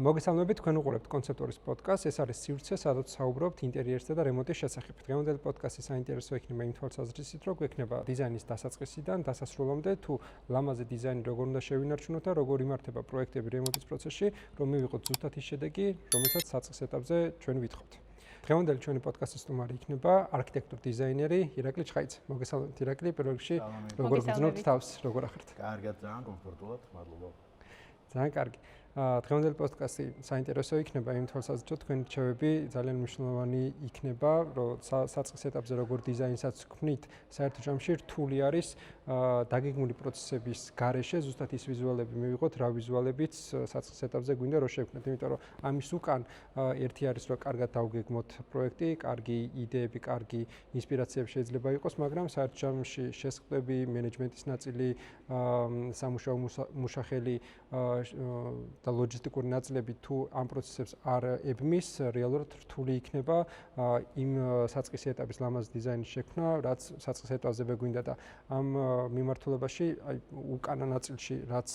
მოგესალმებით, თქვენ უყურებთ კონცეპტორის პოდკასტს. ეს არის სივრცე, სადაც საუბრობთ ინტერიერსა და რემონტის შესახებ. დღევანდელი პოდკასტი საინტერესო იქნება იმ თვალსაზრისით, რომ გვექნება დიზაინის დასაწყისიდან დასასრულამდე, თუ ლამაზი დიზაინი როგორ უნდა შევინარჩუნოთ და როგორ იმართება პროექტები რემონტის პროცესში, რომ მივიღოთ ზუსტად ის შედეგი, რომელსაც საწყის ეტაპზე ჩვენ ვითხოვთ. დღევანდელი ჩვენი პოდკასტის სტუმარი იქნება არქიტექტორ დიზაინერი ირაკლი ჩხაიძე. მოგესალმებით ირაკლი, პირველ რიგში როგორ გძნობთ თავს, როგორ ახერთ? კარგად, ძალიან კომფორტულად, მადლობა. ძალიან კარგი. დღევანდელი პოდკასტი საინტერესო იქნება იმ თვალსაზრისით, თქვენი რჩევები ძალიან მნიშვნელოვანი იქნება, რომ საწყის ეტაპზე როგორ დიზაინსაც ვქმნით, საერთო ჯამში რთული არის დაგეგმული პროცესების გარეშე ზუსტად ის ვიზუალები მივიღოთ, რა ვიზუალებიც საწყის ეტაპზე გვინდა რომ შევქმნათ, იმიტომ რომ ამის უკან ერთი არის რომ კარგად დავგეგმოთ პროექტი, კარგი იდეები, კარგი ინსპირაციები შეიძლება იყოს, მაგრამ საერთო ჯამში შესყიდვები, მენეჯმენტის ნაწილი, სამუშაო მუშახელი და ლოჯისტიკური ნაწილები თუ ამ პროცესებს არ ებმის, რეალურად რთული იქნება იმ საწყის ეტაპის ლამაზ დიზაინის შექმნა, რაც საწყის ეტაპზე გვინდა და ამ მიმართულებაში, აი უკანა ნაწილში, რაც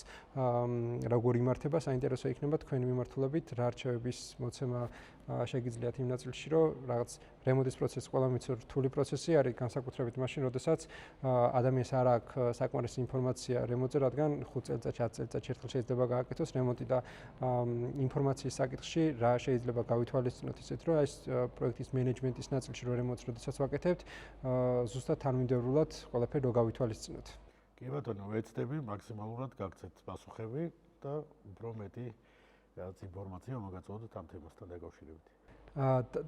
როგორ იმართება, საინტერესო იქნება თქვენი მიმართულებით, რა რჩევების მოცემა შეგიძლიათ იმ ნაწილში, რომ რაღაც რემონტის პროცესი ყველა მიცოდეს რთული პროცესი არის, განსაკუთრებით მაშინ, როდესაც ადამიანს არ აქვს საკმარისი ინფორმაცია რემონტზე, რადგან 5 წელიწადში, 10 წელიწადში ერთხელ შეიძლება გააკეთოს რემონტი და ინფორმაციის საკითხში რა შეიძლება გავითვალისწინოთ ისეთ, რომ ეს პროექტის მენეჯმენტის ნაწილში, რომ რემონტს როდესაც ვაკეთებთ, ზუსტად თანმიმდევრულად ყველაფერი რო გავითვალისწინოთ. კი ბატონო, ვეცდები მაქსიმალურად გაგცეთ პასუხები და უფრო მეტი რაღაც ინფორმაცია მოგაწოდოთ ამ თემასთან დაკავშირებით.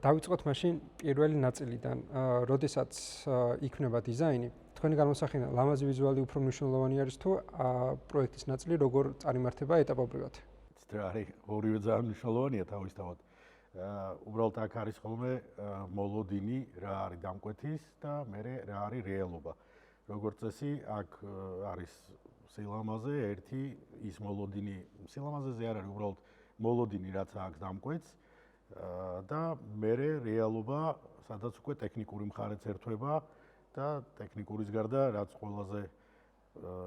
დავიწყოთ მაშინ პირველი ნაწილიდან, როდესაც იქნება დიზაინი, თქვენი გამოსახენა ლამაზი ვიზუალი უფრო მნიშვნელოვანი არის თუ პროექტის ნაწილი როგორ წარიმართება ეტაპობრივად? არის ორივე ძალიან მნიშვნელოვანია თავისთავად. უბრალოდ აქ არის ხოლმე მოლოდინი, რა არის დამკვეთის და მერე რა არის რეალობა. როგორც წესი, აქ არის სილამაზე ერთი ის მოლოდინი, სილამაზეზე არ არის უბრალოდ მოლოდინი, რაც აქვს დამკვეთს და მერე რეალობა, სადაც უკვე ტექნიკური მხარეც ერთვება და ტექნიკურის გარდა რაც ყველაზე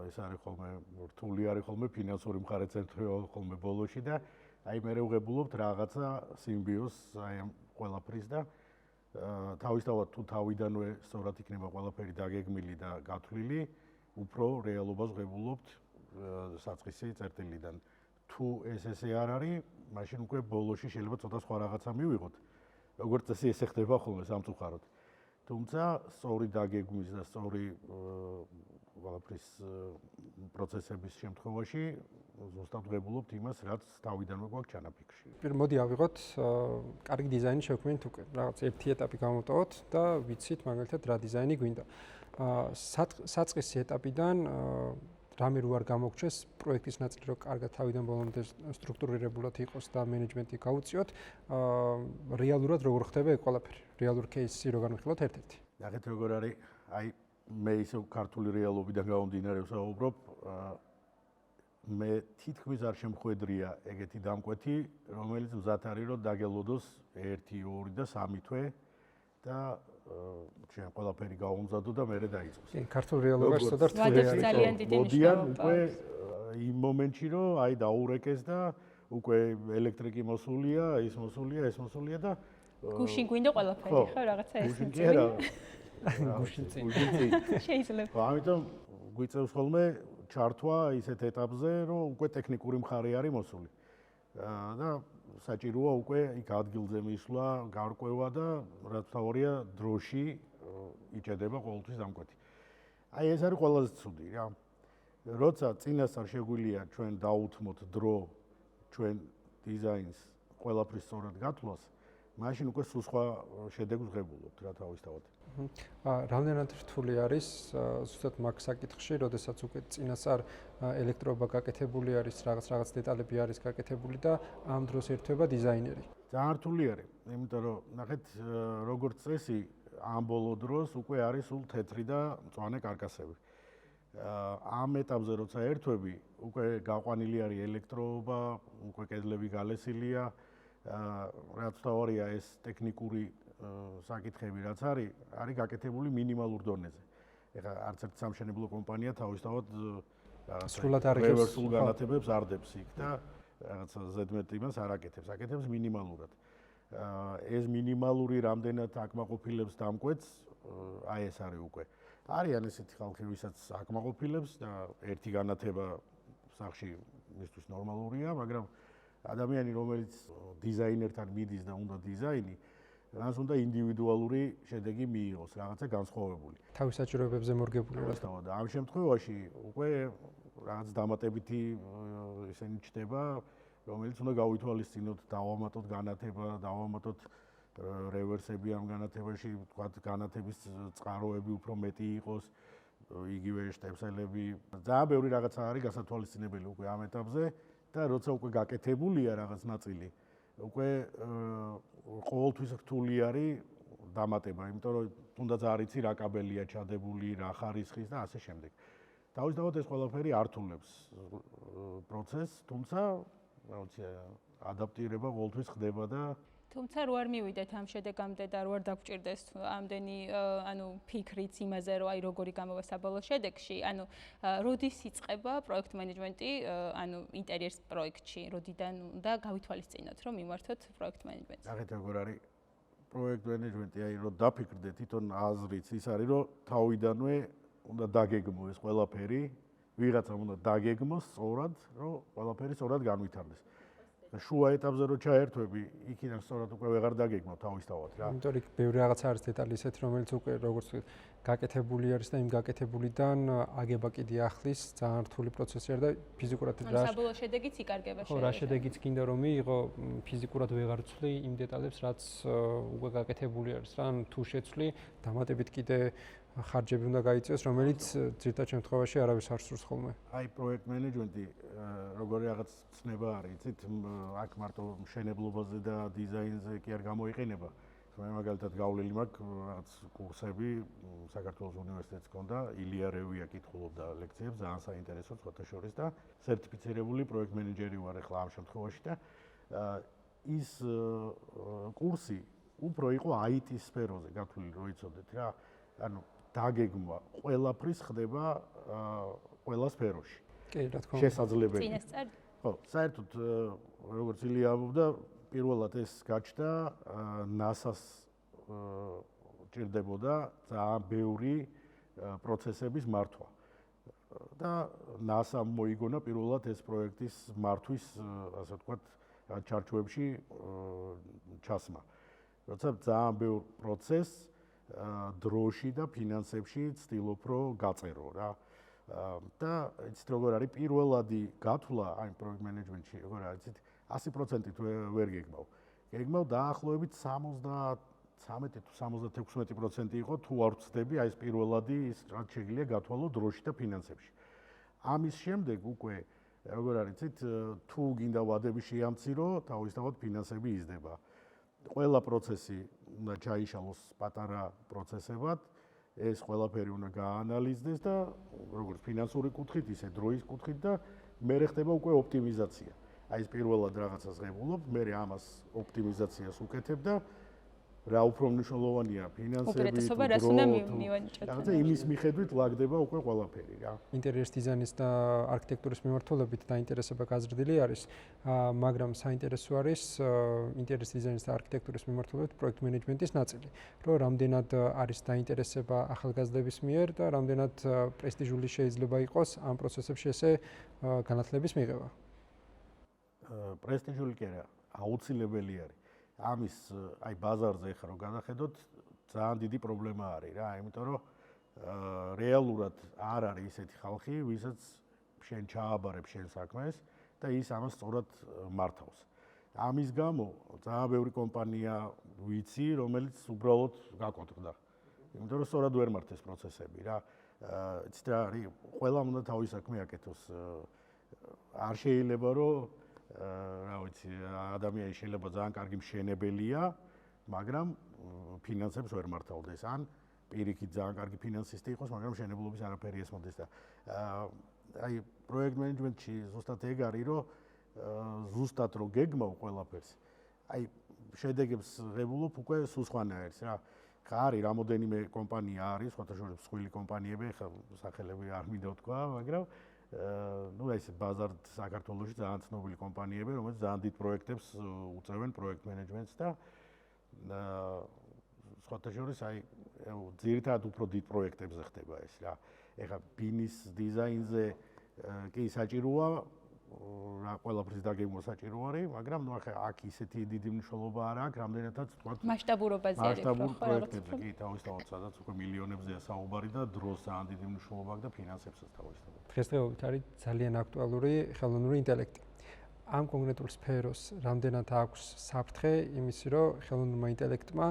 ეს არის ხოლმე რთული არის ხოლმე ფინანსური მხარეც ერთვება ხოლმე ბოლოში და აი მე ვღებულობთ რაღაცა სიმბიოზს აი ამ ყველაფრის და თავისთავად თუ თავიდანვე სწორად იქნება ყველაფერი დაგეგმილი და გათვლილი, უფრო რეალობას ვღებულობთ საწყისი წერტილიდან. თუ ესე არ არის, მაშინ უკვე ბოლოში შეიძლება ცოტა სხვა რაღაცა მივიღოთ. როგორც წესი ესე ხდება ხოლმე სამწუხაროდ. თუმცა სწორი დაგეგმვის და სწორი ყველაფრის პროცესების შემთხვევაში ზუსტად ვღებულობთ იმას, რაც თავიდანვე გვაქვს ჩანაფიქრში. მოდი ავიღოთ კარგი დიზაინის შექმნით უკვე. რაღაც ერთი ეტაპი გამოვტოვოთ და ვიცით მაგალითად რა დიზაინი გვინდა. საწყისი ეტაპიდან რამე რო არ გამოგჩეს პროექტის ნაწილი რო კარგად თავიდან ბოლომდე სტრუქტურირებულად იყოს და მენეჯმენტი გაუწიოთ, რეალურად როგორ ხდება ეს ყველაფერი? რეალურ кейსი რო განვიხილოთ ერთ-ერთი. ნახეთ როგორ არის, აი მე ისე ქართული რეალობიდან გამომდინარე ვსაუბრობ, მე თითქმის არ შემხვედრია ეგეთი დამკვეთი, რომელიც მზად არის რომ დაგელოდოს 1, 2 და 3 თვე და ჩვენ ყველაფერი გავუმზადო და მერე დაიწყოს. კი, ქართული რეალობაში ცოტა რთული არის. ძალიან დიდი მნიშვნელობა. უკვე იმ მომენტში რომ აი დაურეკეს და უკვე ელექტრიკი მოსულია, ის მოსულია, ეს მოსულია და გუშინ გვინდა ყველაფერი, ხო, რაღაცა ეს. გუშინ კი არა. გუშინ წინ. შეიძლება. ამიტომ გვიწევს ხოლმე ჩართვა ისეთ ეტაპზე, რომ უკვე ტექნიკური მხარე არის მოსული. და საჭიროა უკვე იქ ადგილზე მისვლა, გარკვევა და რაც თავია დროში იჭედება ყოველთვის დამკვეთი. აი ეს არის ყველაზე ცუდი რა. როცა წინასწარ შეგვიძლია ჩვენ დაუთმოთ დრო ჩვენ დიზაინს ყველაფრის სწორად გათვლას, მაშინ უკვე სულ სხვა შედეგს ვღებულობთ რა თავისთავად. რამდენად რთული არის ზუსტად მაგ საკითხში, როდესაც უკვე წინასწარ ელექტროობა გაკეთებული არის, რაღაც დეტალები არის გაკეთებული და ამ დროს ერთვება დიზაინერი. ძალიან რთული არის, იმიტომ რომ ნახეთ როგორც წესი ამ ბოლო დროს უკვე არის სულ თეთრი და მწვანე კარკასები. ამ ეტაპზე როცა ერთვები, უკვე გაყვანილი არის ელექტროობა, უკვე კედლები გალესილია, რაც თავია ეს ტექნიკური საკითხები რაც არის გაკეთებული მინიმალურ დონეზე. ეხლა არც ერთ სამშენებლო კომპანია თავისთავად სრულად არ იღებს რევერსულ განათებებს არ დებს იქ და რაღაცა ზედმეტ იმას არ აკეთებს, აკეთებს მინიმალურად. ეს მინიმალური რამდენად აკმაყოფილებს დამკვეთს, აი ეს არის უკვე. არიან ესეთი ხალხი, ვისაც აკმაყოფილებს და ერთი განათება სახში მისთვის ნორმალურია, მაგრამ ადამიანი, რომელიც დიზაინერთან მიდის და უნდა დიზაინი, რას უნდა ინდივიდუალური შედეგი მიიღოს, რაღაცა განსხვავებული. თავის საჭიროებებზე მორგებული რა და ამ შემთხვევაში უკვე რაღაც დამატებითი ისინი ჩდება, რომელიც უნდა გავითვალისწინოთ, დავამატოთ განათება, დავამატოთ რევერსები ამ განათებაში, თქვათ განათების წყაროები უფრო მეტი იყოს, იგივე შტემსელები. ძალიან ბევრი რაღაცა არის გასათვალისწინებელი უკვე ამ ეტაპზე და როცა უკვე გაკეთებულია რაღაც ნაწილი, უკვე ყოველთვის რთული არის დამატება, იმიტომ რომ თუნდაც არ იცი რა კაბელია ჩადებული, რა ხარისხის და ასე შემდეგ. თავისთავად ეს ყველაფერი ართულებს პროცესს, თუმცა რა ვიცი, ადაპტირება ყოველთვის ხდება და თუმცა რო არ მივიდეთ ამ შედეგამდე და რო არ დაგჭირდეს ამდენი ფიქრიც იმაზე, რომ აი როგორი გამოვა საბოლოო შედეგში, როდის იწყება პროექტ მენეჯმენტი, ინტერიერის პროექტში, როდიდან უნდა გავითვალისწინოთ, რომ მიმართოთ პროექტ მენეჯმენტს. ნახეთ როგორ არის პროექტ მენეჯმენტი, აი რომ დაფიქრდეთ, თვითონ აზრიც ის არის, რომ თავიდანვე უნდა დაგეგმო ეს ყველაფერი, ვიღაცამ უნდა დაგეგმოს სწორად, რომ ყველაფერი სწორად განვითარდეს. შუა ეტაპზე რო ჩაერთვები, იქიდან სწორად უკვე ვეღარ დაგეგმო თავისთავად რა. იმიტომ რომ ბევრი რაღაცა არის დეტალი ისეთი, რომელიც უკვე როგორც ვთქვით, გაკეთებული არის და იმ გაკეთებულიდან აგება კიდე ახლის ძალიან რთული პროცესი არის და ფიზიკურად რა საბოლოო შედეგიც იკარგება შეიძლება. ხო, რა შედეგიც კიდე რომ მიიღო, ფიზიკურად ვეღარ ცვლი იმ დეტალებს, რაც უკვე გაკეთებული არის რა. თუ შეცვლი, დამატებით კიდე ხარჯები უნდა გაიწიოს, რომელიც ძირითად შემთხვევაში არავის არ სურს ხოლმე. აი პროექტ მენეჯმენტი როგორი რაღაც ცნება არის, იცით, აქ მარტო მშენებლობაზე და დიზაინზე კი არ გამოიყენება. მე მაგალითად გავლილი მაქვს რაღაც კურსები საქართველოს უნივერსიტეტს ჰქონდა, ილია რევია კითხულობდა ლექციებს, ძალიან საინტერესო სხვათა შორის და სერტიფიცირებული პროექტ მენეჯერი ვარ ახლა ამ შემთხვევაში და ის კურსი უფრო იყო IT-ის სფეროზე გათვლილი, რო იცოდეთ რა. ანუ დაგეგმვა ყველაფრის ხდება ყველა სფეროში. კი, რა თქმა უნდა. შესაძლებელი. წინასწარ. ხო, საერთოდ როგორც ილია ამბობდა, პირველად ეს გაჩნდა NASA-ს ჭირდებოდა ძალიან ბევრი პროცესების მართვა. და NASA მოიგონა პირველად ეს პროექტის მართვის, ასე ვთქვათ, ჩარჩოებში ჩასმა. როცა ძალიან ბევრ პროცესს დროში და ფინანსებში ცდილობ რომ გაწერო რა. და იცით როგორ არის პირველადი გათვლა აი პროექტ მენეჯმენტში, როგორ არის იცით 100%-ით ვერ გეგმავ. გეგმავ დაახლოებით 73 თუ 76% იყო თუ არ ვცდები აი ეს პირველადი ის რაც შეიძლება გათვალო დროში და ფინანსებში. ამის შემდეგ უკვე როგორ არის იცით თუ გინდა ვადები შეამცირო, თავისთავად ფინანსები იზრდება. ყველა პროცესი უნდა ჩაიშალოს პატარა პროცესებად, ეს ყველაფერი უნდა გაანალიზდეს და როგორც ფინანსური კუთხით, ისე დროის კუთხით და მერე ხდება უკვე ოპტიმიზაცია. აი ეს პირველად რაღაცას ღებულობ, მერე ამას ოპტიმიზაციას უკეთებ და რა უფრო მნიშვნელოვანია ფინანსები, უპირატესობა რას უნდა მივანიჭოთ. რაღაცა იმის მიხედვით ლაგდება უკვე ყველაფერი რა. ინტერიერის დიზაინის და არქიტექტურის მიმართულებით დაინტერესება გაზრდილი არის, მაგრამ საინტერესო არის ინტერიერის დიზაინის და არქიტექტურის მიმართულებით პროექტ მენეჯმენტის ნაწილი, რომ რამდენად არის დაინტერესება ახალგაზრდების მიერ და რამდენად პრესტიჟული შეიძლება იყოს ამ პროცესებში ესე განათლების მიღება. პრესტიჟული კი არა, აუცილებელი არის. ამის აი ბაზარზე ახლა რომ განახედოთ, ძალიან დიდი პრობლემა არის რა, იმიტომ რომ რეალურად არ არის ისეთი ხალხი, ვისაც შენ ჩააბარებ შენ საქმეს და ის ამას სწორად მართავს. ამის გამო ძალიან ბევრი კომპანია ვიცი, რომელიც უბრალოდ გაკოტრდა. იმიტომ რომ სწორად ვერ მართეს პროცესები რა. იცით რა არის, ყველამ უნდა თავის საქმე აკეთოს. არ შეიძლება რომ რა ვიცი, ადამიანი შეიძლება ძალიან კარგი მშენებელია, მაგრამ ფინანსებს ვერ მართავდეს. ან პირიქით ძალიან კარგი ფინანსისტი იყოს, მაგრამ მშენებლობის არაფერი ესმოდეს და აი პროექტ მენეჯმენტში ზუსტად ეგ არის, რომ ზუსტად რო გეგმავ ყველაფერს, აი შედეგებს ღებულობ უკვე სულ სხვანაირს რა. ხა არის რამოდენიმე კომპანია არის, სხვათა შორის მსხვილი კომპანიები, ხა სახელები არ მინდა ვთქვა, მაგრამ ну ეს ბაზარ საქართველოში ძალიან ცნობილი კომპანიები, რომელიც ძალიან დიდ პროექტებს უწევენ პროექტ მენეჯმენტს და სხვათა შორის აი ძირითადად უფრო დიდ პროექტებზე ხდება ეს რა. ეხლა ბინის დიზაინზე კი საჭიროა რა ყველაფრის დაგეგმვა საჭირო არის, მაგრამ ნუ ახლა აქ ისეთი დიდი მნიშვნელობა არ აქვს, რამდენადაც თქვა მასშტაბურობაზე არის მასშტაბურ პროექტებზე კი თავისთავად სადაც უკვე მილიონებზეა საუბარი და დროს ძალიან დიდი მნიშვნელობა აქვს და ფინანსებსაც თავისთავად. დღესდღეობით არის ძალიან აქტუალური ხელოვნური ინტელექტი. ამ კონკრეტულ სფეროს რამდენად აქვს საფრთხე იმისი, რომ ხელოვნურმა ინტელექტმა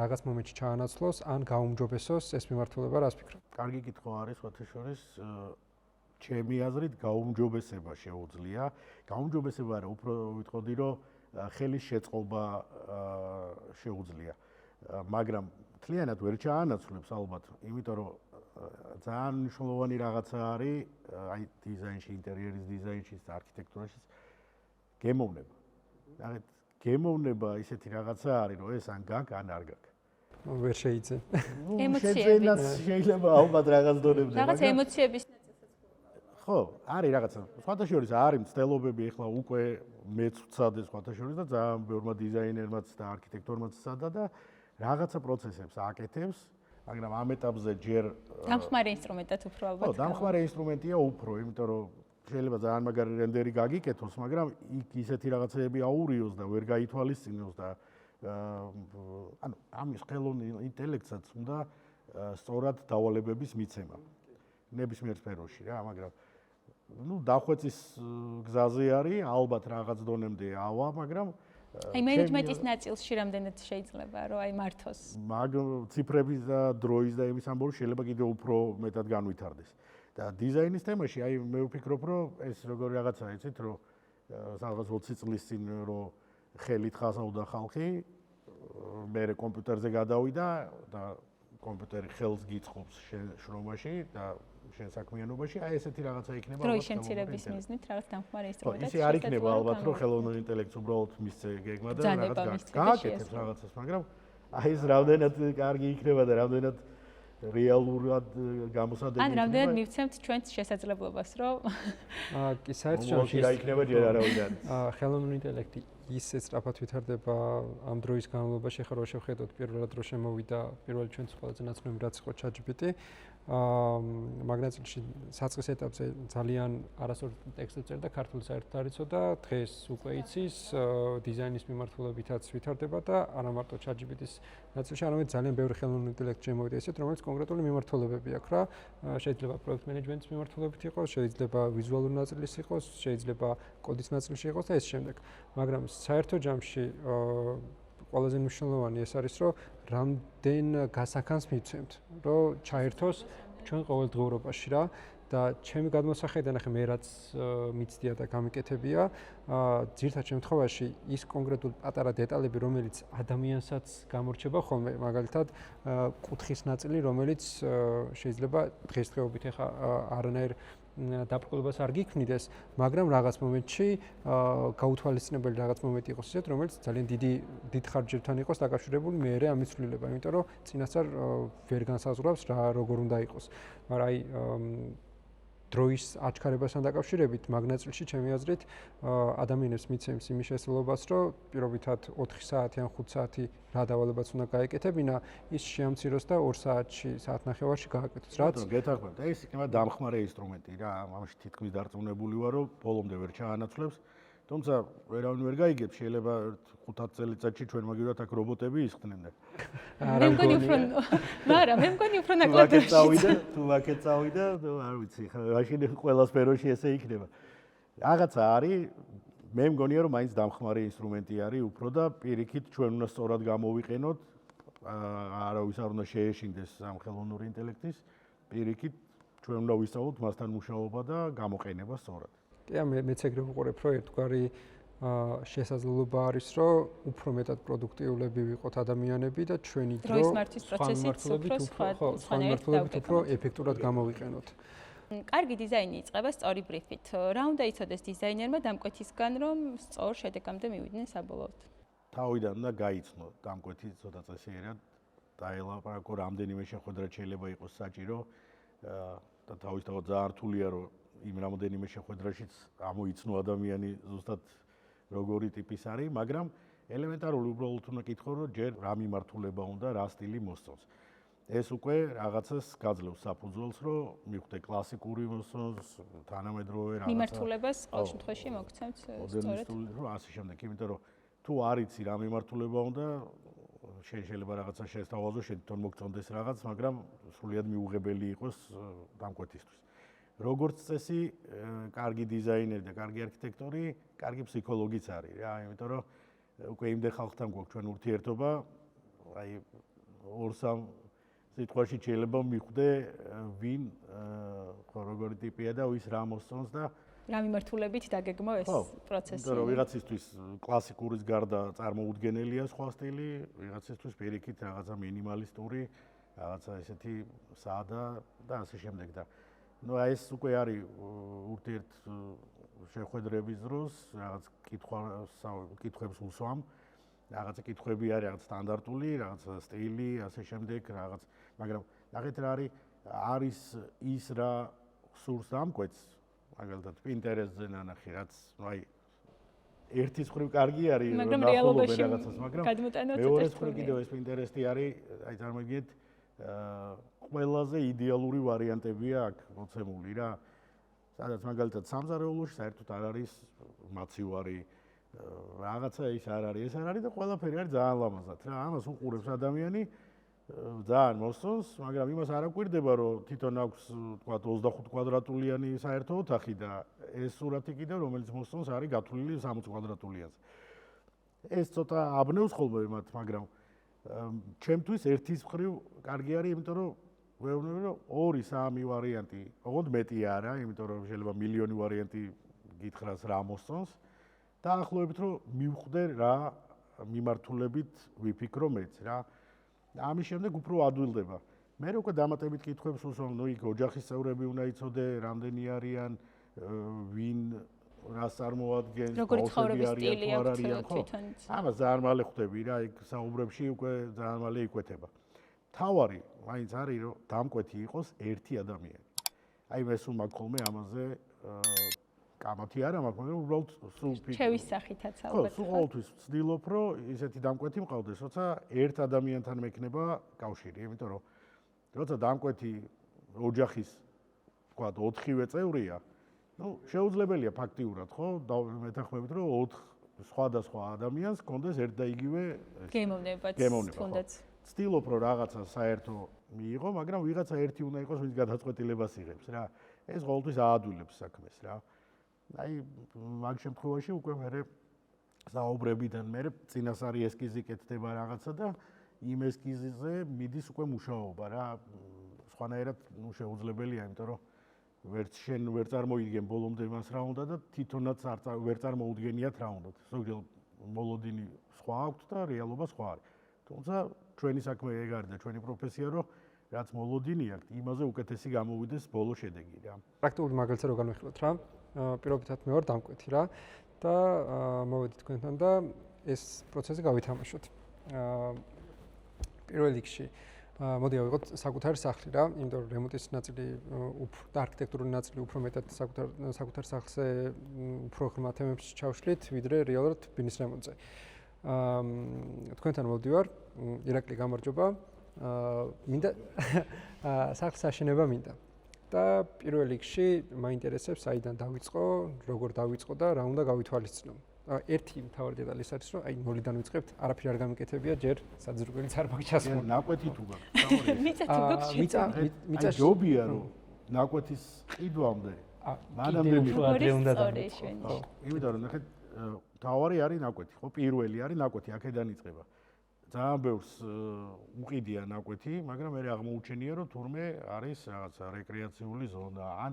რაღაც მომენტში ჩაანაცვლოს ან გაუმჯობესოს ეს მიმართულება, რას ფიქრობ? კარგი კითხვა არის, სხვათა შორის ჩემი აზრით გაუმჯობესება შეუძლია. გაუმჯობესება არა, უფრო ვიტყოდი, რომ ხელის შეწყობა შეუძლია. მაგრამ მთლიანად ვერ ჩაანაცვლებს ალბათ, იმიტომ რომ ძალიან მნიშვნელოვანი რაღაცა არის აი დიზაინში, ინტერიერის დიზაინში, არქიტექტურაში გემოვნება. რაღაც გემოვნება ისეთი რაღაცა არის, რომ ეს ან გაქვს, ან არ გაქვს. ვერ შეიძლება. ემოციები. შეიძლება ალბათ რაღაც დონემდე, მაგრამ რაღაც ემოციების ხო, არის რაღაცა. სხვათა შორის არის მცდელობები, ეხლა უკვე მეც ვცადე სხვათა შორის და ძალიან ბევრმა დიზაინერმაც და არქიტექტორმაც ვცადა და რაღაცა პროცესებს აკეთებს, მაგრამ ამ ეტაპზე ჯერ დამხმარე ინსტრუმენტად უფრო ალბათ. ხო, დამხმარე ინსტრუმენტია უფრო, იმიტომ რომ შეიძლება ძალიან მაგარი რენდერი გაგიკეთოს, მაგრამ იქ ისეთი რაღაცეები აურიოს და ვერ გაითვალისწინოს და ანუ ამის ხელოვნურ ინტელექტსაც უნდა სწორად დავალებების მიცემა. ნებისმიერ სფეროში რა, მაგრამ ну დახვეწის გზაზე არის, ალბათ რაღაც დონემდე ავა, მაგრამ აი მენეჯმენტის ნაწილში რამდენად შეიძლება რომ აი მართოს. მაგ ციფრების და დროის და იმის ამბავი შეიძლება კიდევ უფრო მეტად განვითარდეს. და დიზაინის თემაში აი მე ვფიქრობ, რომ ეს როგორი რაღაცაა, იცით, რომ სადღაც 20 წლის წინ რომ ხელით ხაზავდა ხალხი, მე კომპიუტერზე გადავიდა და კომპიუტერი ხელს გიწყობს შენ შრომაში და შენ საქმიანობაში, აი ესეთი რაღაცა იქნება. დროის შემცირების მიზნით რაღაც დამხმარე ინსტრუმენტად. ისე არ იქნება ალბათ, რომ ხელოვნურ ინტელექტს უბრალოდ მისცე გეგმა და რაღაც გააკეთებს რაღაცას, მაგრამ აი ეს რამდენად კარგი იქნება და რამდენად რეალურად გამოსადეგი იქნება. ან რამდენად მივცემთ ჩვენს შესაძლებლობას, რომ კი საერთოდ რა იქნება ჯერ არავინ არის. ხელოვნური ინტელექტი ისე სწრაფად ვითარდება ამ დროის განმავლობაში, ხა რო შევხედოთ პირველად რო შემოვიდა პირველი ჩვენს ყველაზე ნაცნობი რაც იყო ChatGPT, მაგნაცილში საწყის ეტაპზე ძალიან არასწორ ტექსტებს წერდა, ქართული საერთოდ არ იცოდა, დღეს უკვე იცის, დიზაინის მიმართულებითაც ვითარდება და არა მარტო ChatGPT-ის ნაწილში, არამედ ძალიან ბევრი ხელოვნური ინტელექტი შემოვიდა ისეთ, რომელიც კონკრეტული მიმართულებები აქვს რა, შეიძლება პროექტ მენეჯმენტის მიმართულებით იყოს, შეიძლება ვიზუალური ნაწილის იყოს, შეიძლება კოდის ნაწილში იყოს და ეს შემდეგ. მაგრამ საერთო ჯამში ყველაზე მნიშვნელოვანი ეს არის, რომ რამდენ გასახანს მიცემთ, რომ ჩაერთოს ჩვენ ყოველდღიურობაში რა და ჩემი გადმოსახედიდან ახლა მე რაც მიცდია და გამიკეთებია, ძირითად შემთხვევაში ის კონკრეტული პატარა დეტალები, რომელიც ადამიანსაც გამორჩება ხოლმე, მაგალითად კუთხის ნაწილი, რომელიც შეიძლება დღესდღეობით ახლა არანაირ დაბრკოლებას არ გიქმნიდეს, მაგრამ რაღაც მომენტში გაუთვალისწინებელი რაღაც მომენტი იყოს ისეთ, რომელიც ძალიან დიდ ხარჯებთან იყოს დაკავშირებული მეერე ამის ცვლილება, იმიტომ რომ წინასწარ ვერ განსაზღვრავს რა როგორ უნდა იყოს. მაგრამ აი დროის აჩქარებასთან დაკავშირებით მაგნაცილში ჩემი აზრით ადამიანებს მიცემს იმის შესაძლებლობას, რომ პირობითად 4 საათი ან 5 საათი რა დავალებაც უნდა გაეკეთებინა, ის შეამციროს და 2 საათში, საათნახევარში გააკეთოს. რაც გეთანხმებთ, ეს იქნება დამხმარე ინსტრუმენტი რა, ამაში თითქმის დარწმუნებული ვარ, რომ ბოლომდე ვერ ჩაანაცვლებს. თუმცა ვერავინ ვერ გაიგებს, შეიძლება 5 წელიწადში ჩვენ მაგივრად აქ რობოტები ისხდნენ და მე მგონი უფრო მაგრამ მე მგონი უფრო ნაკლად თუ აქეთ წავიდა, არ ვიცი, მაშინ ყველა სფეროში ესე იქნება. რაღაცა არის, მე მგონია რომ მაინც დამხმარე ინსტრუმენტი არის უფრო და პირიქით ჩვენ უნდა სწორად გამოვიყენოთ, არავის არ უნდა შეეშინდეს ამ ხელოვნური ინტელექტის, პირიქით ჩვენ უნდა ვისწავლოთ მასთან მუშაობა და გამოყენება სწორად. კი, მეც ეგრე ვუყურებ, რომ ერთგვარი შესაძლებლობა არის, რომ უფრო მეტად პროდუქტიულები ვიყოთ ადამიანები და ჩვენი დრო დროის მართვის პროცესით უფრო ეფექტურად გამოვიყენოთ. კარგი დიზაინი იწყება სწორი ბრიფით. რა უნდა იცოდეს დიზაინერმა დამკვეთისგან, რომ სწორ შედეგამდე მივიდნენ საბოლოოდ? თავიდან უნდა გაიცნო დამკვეთი ცოტა წესიერად, დაელაპარაკო რამდენიმე შეხვედრა შეიძლება იყოს საჭირო და თავისთავად ძალიან რთულია, რომ იმ რამოდენიმე შეხვედრაშიც ამოიცნო ადამიანი ზუსტად როგორი ტიპის არის, მაგრამ ელემენტარული უბრალოდ უნდა კითხო, რომ ჯერ რა მიმართულება უნდა, რა სტილი მოსწონს. ეს უკვე რაღაცას გაძლევს საფუძველს, რომ მიხვდე კლასიკური მოსწონს, თანამედროვე რაღაცა. მიმართულებას ყოველ შემთხვევაში მოგცემთ სწორედ. მოდერნისტული რომ ასე შემდეგ, იმიტომ რომ თუ არ იცი რა მიმართულება უნდა, შეიძლება რაღაცა შეესთავაზო, შენ თვითონ მოგწონდეს რაღაც, მაგრამ სრულიად მიუღებელი იყოს დამკვეთისთვის. როგორც წესი, კარგი დიზაინერი და კარგი არქიტექტორი, კარგი ფსიქოლოგიც არის რა, იმიტომ რომ უკვე იმდენ ხალხთან გვაქვს ჩვენ ურთიერთობა, აი 2-3 სიტყვაში შეიძლება მიხვდე ვინ ხო როგორი ტიპია და ვის რა მოსწონს და რა მიმართულებით დაგეგმო ეს პროცესი. იმიტომ რომ ვიღაცისთვის კლასიკურის გარდა წარმოუდგენელია სხვა სტილი, ვიღაცისთვის პირიქით რაღაცა მინიმალისტური, რაღაცა ესეთი საადა და ასე შემდეგ და ну а ეს უკვე არის ურთიერთ შეხვედრების დროს რაღაც კითხვებს უსვამ რაღაცა კითხვები არის რაღაც სტანდარტული რაღაცა სტილი ასე შემდეგ რაღაც მაგრამ ნახეთ რა არის ის რა სურს დამკვეთს მაგალითად Pinterest-ზე ნანახი რაც აი ერთის მხრივ კარგი არის მაგრამ რეალობაში რაღაცას მაგრამ მეორე მხრივ კიდევ ეს Pinterest-ი არის აი წარმოგიდგენთ ყველაზე იდეალური ვარიანტებია აქ მოცემული რა. სადაც მაგალითად სამზარეულოში საერთოდ არ არის მაცივარი რაღაცა ის არ არის, ეს არ არის და ყველაფერი არის ძალიან ლამაზად რა. ამას უყურებს ადამიანი ძალიან მოსწონს, მაგრამ იმას არ აკვირდება, რომ თვითონ აქვს თქვა 25 კვადრატულიანი საერთო ოთახი და ეს სურათი კიდევ რომელიც მოსწონს არის გათვლილი 60 კვადრატულიანზე. ეს ცოტა აბნევს ხოლმე მათ, მაგრამ ჩემთვის ერთის მხრივ კარგი არის, იმიტომ რომ ვეუბნები რომ 2-3 ვარიანტი, ოღონდ მეტი არა, იმიტომ რომ შეიძლება მილიონი ვარიანტი გითხრას რა მოსწონს. დაახლოებით რომ მივხვდე რა მიმართულებით ვიფიქრო მეც რა. ამის შემდეგ უფრო ადვილდება. მე უკვე დამატებით კითხვებს უსვამ, ნუ იქ ოჯახის წევრები უნდა იცოდე, რამდენი არიან, ვინ რას წარმოადგენს, როგორი ცხოვრების სტილი აქვს თვითონ. ამას ძალიან მალე ხვდები რა, იქ საუბრებში უკვე ძალიან მალე იკვეთება. თავარი მაინც არის რომ დამკვეთი იყოს ერთი ადამიანი. აი მე სულ მაგ ხოლმე ამაზე კამათი არა მაქვს, მაგრამ უბრალოდ სულ შევის სახითაც ალბათ. ხო, სულ ყოველთვის ვცდილობ რომ ისეთი დამკვეთი მყავდეს, როცა ერთ ადამიანთან მექნება კავშირი, იმიტომ რომ როცა დამკვეთი ოჯახის თქვა 4-ვე წევრია, ну შეუძლებელია ფაქტიურად, ხო? მეთანხმებით რომ 4 სხვადასხვა ადამიანს კონდეს ერთ და იგივე გემოვნებაც თუნდაც ვცდილობ რომ რაღაცა საერთო მიიღო, მაგრამ ვიღაცა ერთი უნდა იყოს, ვინც გადაწყვეტილებას იღებს რა. ეს ყოველთვის აადვილებს საქმეს რა. აი მაგ შემთხვევაში უკვე მე საუბრებიდან მე წინასწარი ესკიზი კეთდება რაღაცა და იმ ესკიზზე მიდის უკვე მუშაობა რა. სხვანაირად ნუ შეუძლებელია, იმიტომ რომ ვერც შენ ვერ წარმოიდგენ ბოლომდე მას რა უნდა და თვითონაც ვერ წარმოუდგენიათ რა უნდა. ზოგჯერ მოლოდინი სხვა აქვს და რეალობა სხვა არის. თუმცა ჩვენი საქმე ეგ არის და ჩვენი პროფესია რომ რაც მოლოდინი აქვს, იმაზე უკეთესი გამოვიდეს ბოლო შედეგი რა. პრაქტიკული მაგალითად რო განვიხილოთ რა. პირობითად მე ვარ დამკვეთი რა და მოვედი თქვენთან და ეს პროცესი გავითამაშოთ. პირველ რიგში მოდი ავიღოთ საკუთარი სახლი რა, იმიტომ რომ რემონტის ნაწილი და არქიტექტურული ნაწილი უფრო მეტად საკუთარ სახლზე უფრო ღრმა თემებში ჩავშლით, ვიდრე რეალურად ბინის რემონტზე. თქვენთან მოვდივარ, ირაკლი გამარჯობა. მინდა სახლის აშენება მინდა. და პირველ რიგში მაინტერესებს საიდან დავიწყო, როგორ დავიწყო და რა უნდა გავითვალისწინო. ერთი მთავარი დეტალი ის არის, რომ აი ნოლიდან ვიწყებთ, არაფერი არ გამიკეთებია, ჯერ საძირკველიც არ მაქვს ჩასმული. ნაკვეთი თუ გაქვს. მიწა თუ გაქვს. მიწა ჯობია რომ ნაკვეთის ყიდვამდე მანამდე მიხვდე უნდა დავიწყო. იმიტომ რომ ნახეთ, თავარი არის ნაკვეთი, ხო, პირველი არის ნაკვეთი, აქედან იწყება. ძალიან ბევრს უყიდია ნაკვეთი, მაგრამ მე აღმოუჩენია რომ თურმე არის რაღაცა რეკრეაციული ზონა ან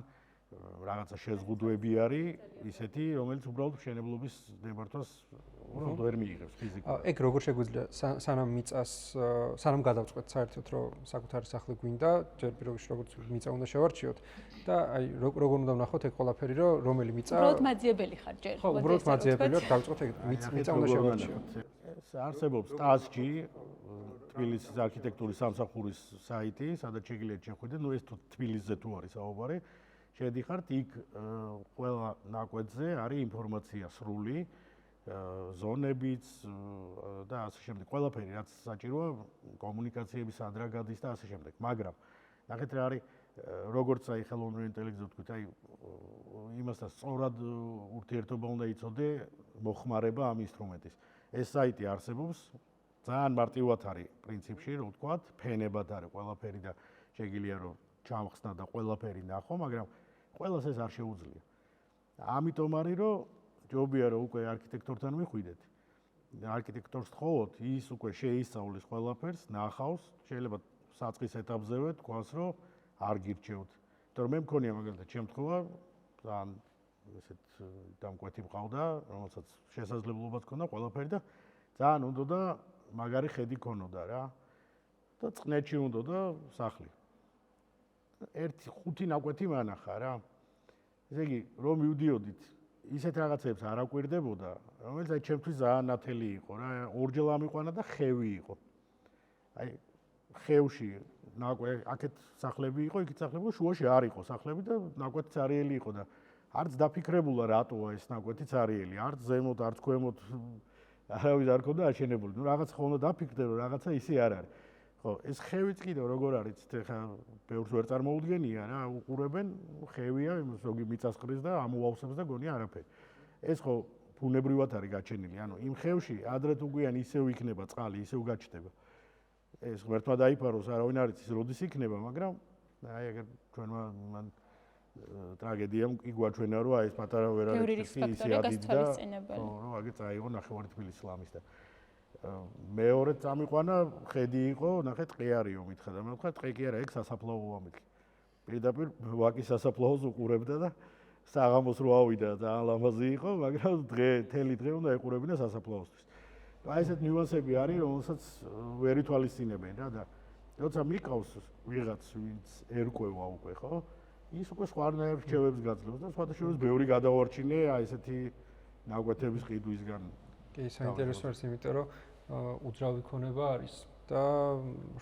რაღაცა შეზღუდვები არის ისეთი, რომელიც უბრალოდ მშენებლობის ნებართვას უბრალოდ ვერ მიიღებს ფიზიკურად. ეგ როგორ შეგვიძლია სანამ მიწას სანამ გადავწყვეტ საერთოდ რომ საკუთარი სახლი გვინდა, ჯერ პირველში როგორც მიწა უნდა შევარჩიოთ და აი როგორ უნდა ვნახოთ ეგ ყველაფერი რომ რომელი მიწა უბრალოდ მაძიებელი ხარ ჯერ. ხო, უბრალოდ მაძიებელი ვარ, დავწყვეტ ეგ მიწა უნდა შევარჩიოთ. ეს არსებობს TASG თბილისის არქიტექტურის სამსახურის საიტი, სადაც შეგიძლიათ შეხვიდეთ. ნუ ეს თუ თბილისზე თუ არის საუბარი, შედიხართ, იქ ყველა ნაკვეთზე არის ინფორმაცია სრული, ზონებიც და ასე შემდეგ. ყველაფერი, რაც საჭიროა კომუნიკაციების ადრა გადის და ასე შემდეგ. მაგრამ ნახეთ რა არის, როგორც აი ხელოვნური ინტელექტი ვთქვით, აი იმასთან სწორად ურთიერთობა უნდა იცოდე მოხმარება ამ ინსტრუმენტის. ეს საიტი არსებობს, ძალიან მარტივად არის პრინციპში, რო ვთქვათ, ფენებად არის ყველაფერი და შეგიძლია რომ ჩამხსნა და ყველაფერი ნახო, მაგრამ ყველას ეს არ შეუძლია. ამიტომ არის რომ ჯობია რომ უკვე არქიტექტორთან მიხვიდეთ. არქიტექტორს თხოვოთ, ის უკვე შეისწავლის ყველაფერს, ნახავს, შეიძლება საწყის ეტაპზევე თქვას, რომ არ გირჩევთ. იმიტომ რომ მე მქონია მაგალითად შემთხვევა, ძალიან ესეთ დამკვეთი მყავდა, რომელსაც შესაძლებლობაც ჰქონდა ყველაფერი და ძალიან უნდოდა მაგარი ხედი ქონოდა რა. და წყნეთში უნდოდა სახლი. 1-5 ნაკვეთი მანახა რა. ესე იგი, რომ მივდიოდით ისეთ რაღაცებს არ აკვირდებოდა, რომელიც აი ჩემთვის ძალიან ნათელი იყო რა, ორჯერ ამიყვანა და ხევი იყო. აი ხევში აქეთ სახლები იყო, იქით სახლები, შუაში არ იყო სახლები და ნაკვეთი цаრიელი იყო და არც დაფიქრებულა რატოა ეს ნაკვეთი цаრიელი, არც ზემოთ, არც ქვემოთ არავის არ ქონდა აშენებული. ნუ რაღაც ხომ დაფიქრდე რომ რაღაცა ისე არ არის. ხო, ეს ხევიც კიდევ როგორ არის, ეხლა ბევრს ვერ წარმოუდგენია რა, უყურებენ, ხევია, ზოგი მიწასყრის და ამოავსებს და გონია არაფერი. ეს ხო ბუნებრივად არის გაჩენილი, ანუ იმ ხევში ადრე თუ გვიან ისევ იქნება წყალი, ისევ გაჩნდება. ეს ღმერთმა დაიფაროს, არავინ არ იცის როდის იქნება, მაგრამ აი ეგერ ჩვენმა მან ტრაგედიამ იგვაჩვენა, რომ აი ეს პატარა ვერაერთი ისე ადიდა, რომ აგერ წაიღო ნახევარი თბილისის ლამის და მეორეც ამიყვანა, ხედი იყო, ნახეთ, ტყე არისო მითხრა და მე ვთქვა, ტყე კი არა, ეგ სასაფლაოა მითქი. პირდაპირ ვაკის სასაფლაოს უყურებდა და საღამოს რო ავიდა, ძალიან ლამაზი იყო, მაგრამ თელი დღე უნდა ეყურებინა სასაფლაოსთვის. აი ესეთ ნიუანსები არის, რომელსაც ვერ ითვალისწინებენ რა და როცა მიყავს ვიღაც, ვინც ერკვევა უკვე, ხო? ის უკვე სხვანაირ რჩევებს გაძლევს და სხვათა შორის ბევრი გადავარჩინე აი ესეთი ნაკვეთების ყიდვისგან. კი, საინტერესო არის, იმიტომ რომ უძრავი ქონება არის და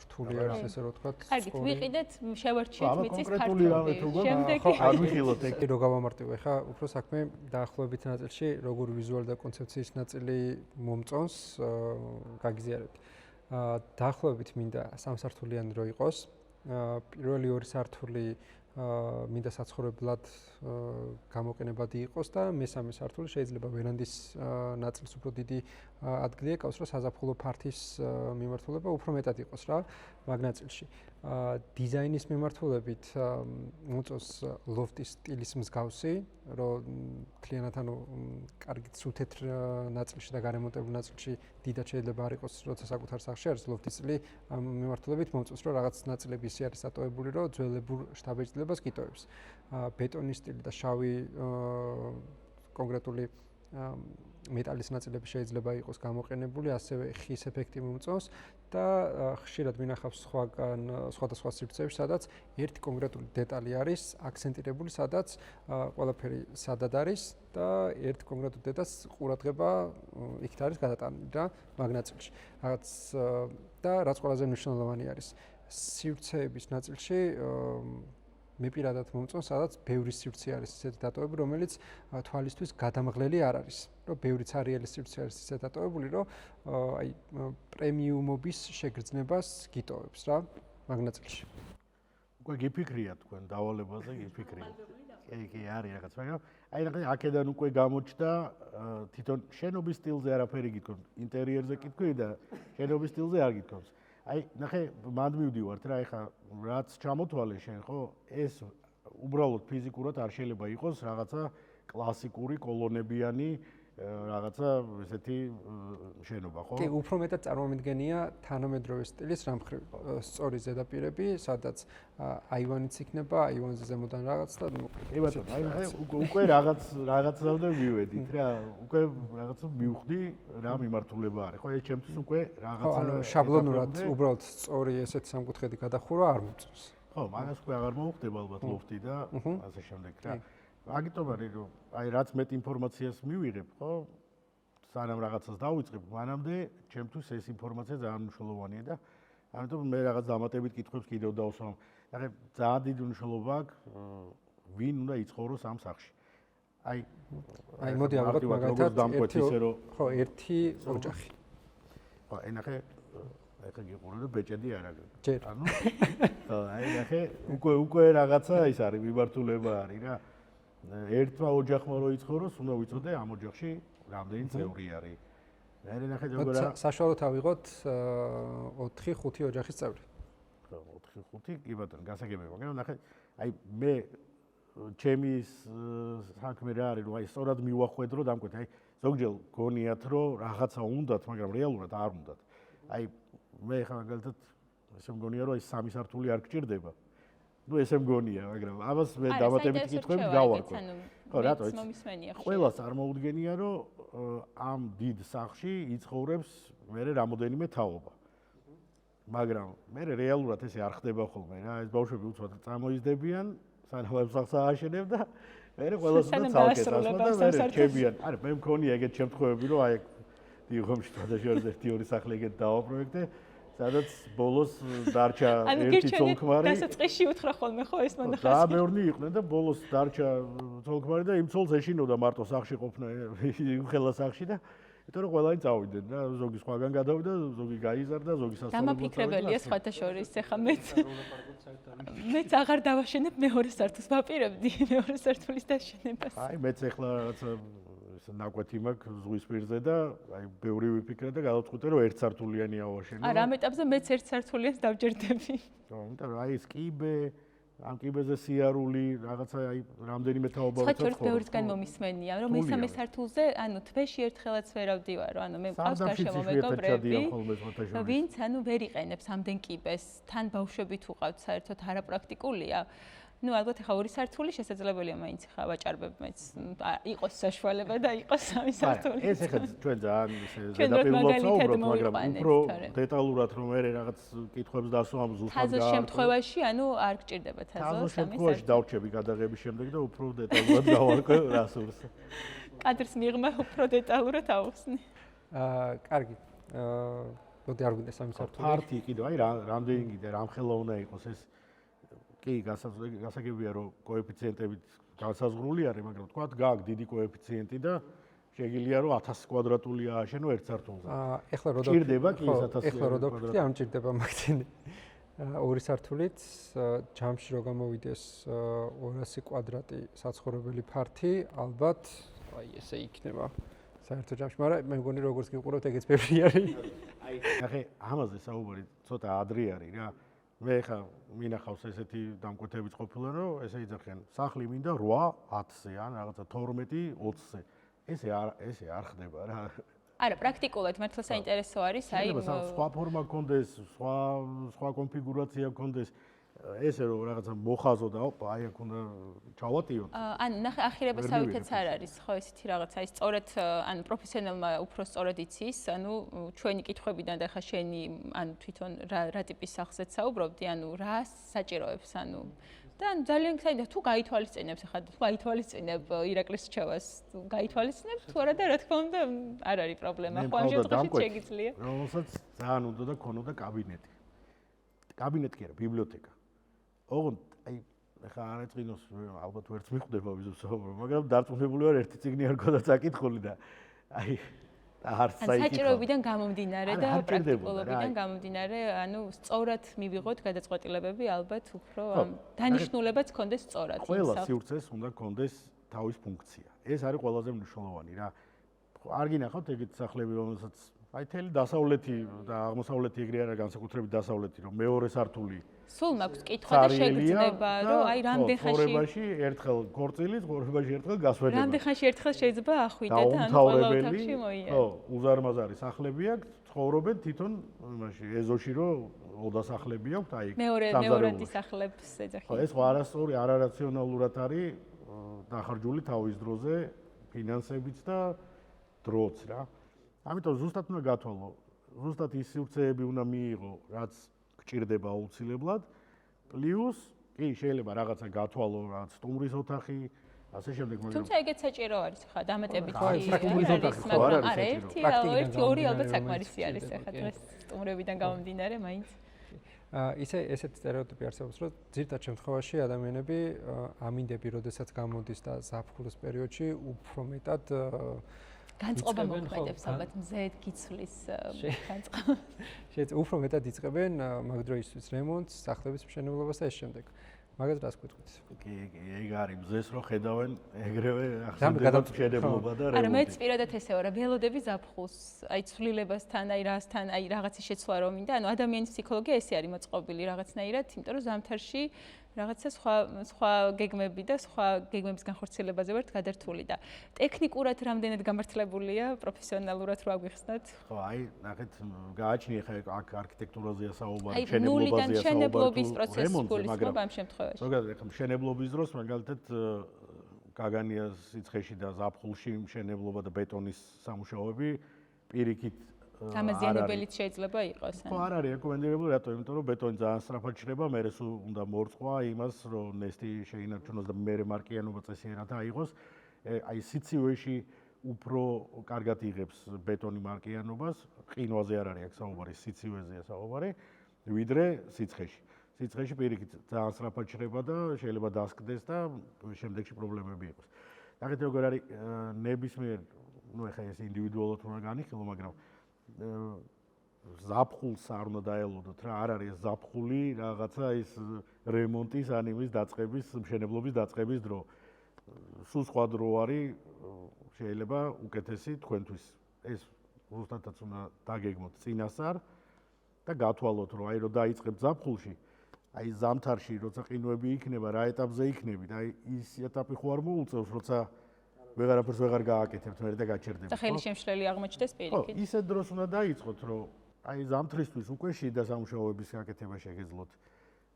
რთული არის ესე რომ ვთქვათ. კარგით, ვიყიდეთ, შევარჩიეთ მიწის კონკრეტული რამე თუ შემდეგი არ ვიხილოთ ეგ. რო გავამარტივე ხა, უფრო საქმე დაახლოებით ნაწილში, როგორ ვიზუალი და კონცეფციის ნაწილი მომწონს, გაგიზიარებთ. დაახლოებით მინდა სამსართულიანი რო იყოს. პირველი ორი სართული მინდა საცხოვრებლად გამოყენებადი იყოს და მესამე სართული შეიძლება ვერანდის ნაწილს უფრო დიდი ადგილი ეკავს, რომ საზაფხულო ფართის მიმართულება უფრო მეტად იყოს რა მაგ ნაწილში. დიზაინის მიმართულებით მოწონს ლოფტის სტილის მსგავსი, რომ მთლიანად ანუ კარგი სუთეთრ ნაწილში და გარემონტებულ ნაწილში დიდად შეიძლება არ იყოს, როცა საკუთარ სახლში არის ლoftis სტილი, ამ მიმართულებით მოწონს, რომ რაღაც ნაწილები ისე არის დატოვებული, რომ ძველებურ შთაბეჭდილებას გიტოვებს. ბეტონის სტილი და შავი კონკრეტული მეტალის ნაწილები შეიძლება იყოს გამოყენებული, ასევე ხის ეფექტი მომწონს და ხშირად მინახავს სხვადასხვა სივრცეებში, სადაც ერთი კონკრეტული დეტალი არის აქცენტირებული, სადაც ყველაფერი სადად არის და ერთ კონკრეტულ დეტალს ყურადღება იქით არის გადატანილი რა მაგ ნაწილში. რაღაც და რაც ყველაზე მნიშვნელოვანი არის, სივრცეების ნაწილში მე პირადად მომწონს, სადაც ბევრი სივრცე არის ისეთი დატოვებული, რომელიც თვალისთვის გადამღლელი არ არის. რომ ბევრი ცარიელი სივრცე არის ისეთი დატოვებული, რომ აი პრემიუმობის შეგრძნებას გიტოვებს რა მაგ ნაწილში. უკვე გიფიქრია თქვენ დავალებაზე, გიფიქრია. კი, არის რაღაც, მაგრამ აი აქედან უკვე გამოჩნდა თვითონ შენობის სტილზე არაფერი გითქვით, ინტერიერზე გითქვით და შენობის სტილზე არ გითქვით. აი, ნახე, მანდ მივდივართ რა, ეხა რაც ჩამოთვალე შენ, ხო, ეს უბრალოდ ფიზიკურად არ შეიძლება იყოს რაღაცა კლასიკური კოლონებიანი რაღაცა ესეთი შენობა, ხო? კი, უფრო მეტად წარმომიდგენია თანამედროვე სტილის რამხრივ სწორი ზედაპირები, სადაც აივანიც იქნება, აივანზე ზემოდან რაღაც და კი ბატონო, აი უკვე რაღაცამდე მივედით რა, უკვე რაღაცა მივხვდი რა მიმართულება არის, ხო, ეს ჩემთვის უკვე რაღაცა ხო, ანუ შაბლონურად უბრალოდ სწორი ესეთი სამკუთხედი გადახურვა არ მომწონს. ხო, მაგას უკვე აღარ მოუხდება ალბათ ლofti და ასე შემდეგ რა. აგიტომ არის რომ აი რაც მეტ ინფორმაციას მივიღებ, ხო? სანამ რაღაცას დავიწყებ, მანამდე ჩემთვის ეს ინფორმაცია ძალიან მნიშვნელოვანია და ამიტომ მე რაღაც დამატებით კითხვებს კიდევ დავსვამ. ახლა ძალიან დიდი მნიშვნელობა აქვს ვინ უნდა იცხოვროს ამ სახლში. აი მოდი ავიღოთ მაგალითად ერთი ოჯახი. ხო, ენახე ეხა გიყურე და ბეჭედი არ აქვს. ჯერ. ანუ აი ნახე უკვე რაღაცა ის არის მიმართულება არის რა. ერთმა ოჯახმა რო იცხოვროს, უნდა ვიცოდე ამ ოჯახში რამდენი წევრი არის. მე ნახე როგორ საშუალოდ ავიღოთ 4-5 ოჯახის წევრი. 4-5 კი ბატონო, გასაგებია, მაგრამ ნახე აი მე ჩემი საქმე რა არის, რომ აი სწორად მივახვედრო დამკვეთ, აი ზოგჯერ გონიათ რომ რაღაცა უნდათ, მაგრამ რეალურად არ უნდათ. აი მე ხა მაგალითად ესე მგონია რომ აი 3 სართული არ გჭირდება. ნუ ესე მგონია, მაგრამ ამას მე დამატებით კითხვები გავარკვევ. ხო, რატო იცი? ყველას არ მოუდგენია რომ ამ დიდ სახლში იცხოვრებს მე რამოდენიმე თაობა. მაგრამ მე რეალურად ესე არ ხდება ხოლმე რა, ეს ბავშვები უცბად წამოიზრდებიან, სანამ სახლს ააშენებ და მე ყველას უნდა ცალკე დასვა და მე რჩებიან. არა, მე მქონია ეგეთ შემთხვევები, რომ აი დიოხომში თვალაშორზე 1-2 სახლი ეგეთ დავაპროექტე, სადაც ბოლოს დარჩა ერთი ცოლ-ქმარი. დასაწყისში უთხრა ხოლმე ხო ეს მონახაზი. და მეურნი იყვნენ და ბოლოს დარჩა ცოლ-ქმარი და იმ ცოლს ეშინოდა მარტო სახლში ყოფნა, ხელა სახლში და იმიტომ რომ ყველანი წავიდნენ და ზოგი სხვაგან გადავიდა, ზოგი გაიზარდა, ზოგი სასწავლებლად. დამაფიქრებელია სხვათა შორის, ეხა მეც აღარ დავაშენებ მეორე სართულს, ვაპირებდი მეორე სართულის დაშენებას. აი მეც ეხლა რაღაცა ნაკვეთი მაქვს ზღვის პირზე და აი ბევრი ვიფიქრე და გადავწყვიტე რომ ერთ სართულიანი ავაშენო. არა, ამ ეტაპზე მეც ერთ სართულიანს დავჯერდები. ხო, იმიტომ რომ აი ეს კიბე, ამ კიბეზე სიარული, რაღაცა აი რამდენიმე თაობა ვცხოვრობ. სხვა შორის ბევრისგან მომისმენია, რომ მესამე სართულზე, ანუ თვეში ერთხელაც ვერ ავდივარო, ანუ მე მყავს გარშემო მეგობრები, ვინც ანუ ვერ იყენებს ამდენ კიბეს, თან ბავშვები თუ ყავთ საერთოდ არაპრაქტიკულია. ნუ ალბათ ახლა ორი სართული შესაძლებელია მაინც ხა ვაჭარბებმეც იყოს საშუალება და იყოს სამი სართული. ეს ახლა ჩვენ ძალიან ზედაპირულად საუბრობთ, მაგრამ უფრო დეტალურად რომ მე რაღაც კითხვებს დასვამ ზუსტად თაზოს შემთხვევაში, ანუ არ გჭირდება თაზო სამი სართული. შემთხვევაში დავრჩები გადაღების შემდეგ და უფრო დეტალურად დავარკვევ რასურს. კადრს მიღმა უფრო დეტალურად ავხსნი. კარგი. მოდი არ გვინდა სამი სართული. ფართი კიდე აი რამდენი კიდე რამხელა უნდა იყოს ეს კი გასაგებია რომ კოეფიციენტებით განსაზღვრული არის, მაგრამ თქვათ გააქვს დიდი კოეფიციენტი და შეგიძლია რომ 1000 კვადრატული ააშენო ერთ სართულზე. ეხლა რო ჭირდება კი ეს 1000 ეხლა რო დაფიქრდი, არ ჭირდება მაგდენი. ორი სართულით ჯამში რო გამოვიდეს 200 კვადრატი საცხოვრებელი ფართი, ალბათ აი ესე იქნება. საერთო ჯამში, მაგრამ მე მგონი როგორც გიყურებთ, ეგეც ბევრი არის. აი, ახლა ამაზე საუბარი ცოტა ადრე არის რა. მე ხა მინახავს ესეთი დამკვეთებიც ყოფილა რომ ესე იძახიან სახლი მინდა 8-10-ზე ან რაღაცა 12-20-ზე ესე არ ხდება რა არა პრაქტიკულად მართლა საინტერესო არის აი სხვა ფორმა გქონდეს სხვა კონფიგურაცია გქონდეს ესე რომ რაღაცა მოხაზო და ოპა აი აქ უნდა ჩავატიოთ ანუ ნახე ახირებასავითაც არ არის ხო ესეთი რაღაცა ის სწორედ ანუ პროფესიონალმა უფრო სწორედ იცის ანუ ჩვენი კითხვებიდან და ხა შენი ანუ თვითონ რა ტიპის სახლზეც საუბრობდი ანუ რა საჭიროებს ანუ და ძალიან საინტერესო თუ გაითვალისწინებს ხა თუ გაითვალისწინებ ირაკლის რჩევას თუ გაითვალისწინებ თუ არა და რა თქმა უნდა არ არის პრობლემა ხო ამ შემთხვევაში შეგიძლია რომელსაც ძალიან უნდა და ქონოდა კაბინეტი კი არა ბიბლიოთეკა ოღონდ აი ხა არ ეწყინოს ალბათ ვერც მიხვდება ვიზუსაუბრო მაგრამ დარწმუნებული ვარ ერთი წიგნი არ გქონდა წაკითხული და აი არც საიკითხო საჭიროებიდან გამომდინარე და პრაქტიკულობიდან გამომდინარე ანუ სწორად მივიღოთ გადაწყვეტილებები ალბათ უფრო დანიშნულებაც გქონდეს სწორად ყველა სივრცეს უნდა გქონდეს თავის ფუნქცია ეს არის ყველაზე მნიშვნელოვანი რა არ გინახავთ ეგეთ სახლები რომელსაც აი თელი დასავლეთი და აღმოსავლეთი ეგრე არა განსაკუთრებით დასავლეთი რომ მეორე სართული სულ მაქვს კითხვა და შეგრძნება რომ აი რამდენ ხანში ცხოვრებაში ერთხელ ქორწილი ცხოვრებაში ერთხელ გასვენება რამდენ ხანში ერთხელ შეიძლება ახვიდე და ანუ ყველა ოთახში მოია ხო უზარმაზარი სახლები აქვს ცხოვრობენ თვითონ იმაში ეზოში რომ ოდასახლები აქვს აი მეორადი სახლებს ეძახი ხო ეს არასწორი არარაციონალურად არის დახარჯული თავის დროზე ფინანსებიც და დროც რა ამიტომ ზუსტად უნდა გათვალო ზუსტად ის სივრცეები უნდა მიიღო რაც გჭირდება აუცილებლად პლუს კი შეიძლება რაღაცა გათვალო რაღაც სტუმრის ოთახი ასე შემდეგ მაგრამ თუმცა ეგეც საჭირო არის ხა დამატებით მაგრამ არა ერთი ორი ალბათ საკმარისი არის ხა დღეს სტუმრებიდან გამომდინარე მაინც ისე ესეთი სტერეოტიპი არსებობს, რომ ძირითადად შემთხვევაში ადამიანები ამინდები, როდესაც გამოდის და ზაფხულის პერიოდში უფრო მეტად განწყობა მოქმედებს ალბათ მზედ გიცვლის განწყობა. შეიძლება უფრო მეტად იწყებენ მაგ დროისთვის რემონტს, სახლების მშენებლობას და ეს შემდეგ. მაგას რას გეტყვით? კი, ეგ არის მზეს რო ხედავენ, ეგრევე ახსენდება მშენებლობა და რემონტი. არა, მეც პირადად ესე ვარ, ველოდები ზაფხულს, აი ცვლილებასთან, აი რასთან, აი რაღაცის შეცვლა რომ მინდა, ანუ ადამიანის ფსიქოლოგია ესე არის მოწყობილი რაღაცნაირად, იმიტომ რომ ზამთარში რაღაცა სხვა გეგმები და სხვა გეგმების განხორციელებაზე ვართ გადართული და ტექნიკურად რამდენად გამართლებულია პროფესიონალურად რო აგვიხსნათ? ხო, აი, ნახეთ, გააჩნია ხა აქ არქიტექტურაზეა საუბარი, აი, ნულიდან მშენებლობაზეა მშენებლობის საუბარი, პროცესს გულისხმობ ამ შემთხვევაში. ზოგადად, ხა მშენებლობის დროს მაგალითად გაგანია სიცხეში და ზაფხულში მშენებლობა და ბეტონის სამუშაოები პირიქით გამაზიანებელიც შეიძლება იყოს. ხო, არ არის რეკომენდირებული, რატო? იმიტომ რომ ბეტონი ძალიან სწრაფად შრება, მერე სულ უნდა მორწყვა იმას, რომ ნესტი შეინარჩუნოს და მერე მარკიანობა წესიერად აიღოს. აი სიცივეში უფრო კარგად იღებს ბეტონი მარკიანობას, ყინვაზე არ არის აქ საუბარი, სიცივეზეა საუბარი, ვიდრე სიცხეში. სიცხეში პირიქით ძალიან სწრაფად შრება და შეიძლება დასკდეს და შემდეგში პრობლემები იყოს. ნახეთ როგორ არის ნებისმიერ, ну ეხა ეს ინდივიდუალურად უნდა განიხილო, მაგრამ ზაფხულს არ უნდა დაელოდოთ რა, არ არის ზაფხული რაღაცა ის რემონტის ან იმის დაწყების, მშენებლობის დაწყების დრო. სულ სხვა დრო არის, შეიძლება უკეთესი თქვენთვის. ეს ზუსტადაც უნდა დაგეგმოთ წინასწარ და გათვალოთ, რომ აი რომ დაიწყებთ ზაფხულში, აი ზამთარში როცა ყინვები იქნება, რა ეტაპზე იქნებით, აი ის ეტაპი ხო არ მოუწევს, როცა ვეღარაფერს ვეღარ გააკეთებთ მერე და გაჩერდებით. და ხელი შემშლელი აღმოჩნდეს პირიქით. ისე დროს უნდა დაიწყოთ, რომ აი ზამთრისთვის უკვე შიდა სამუშაოების გაკეთება შეგეძლოთ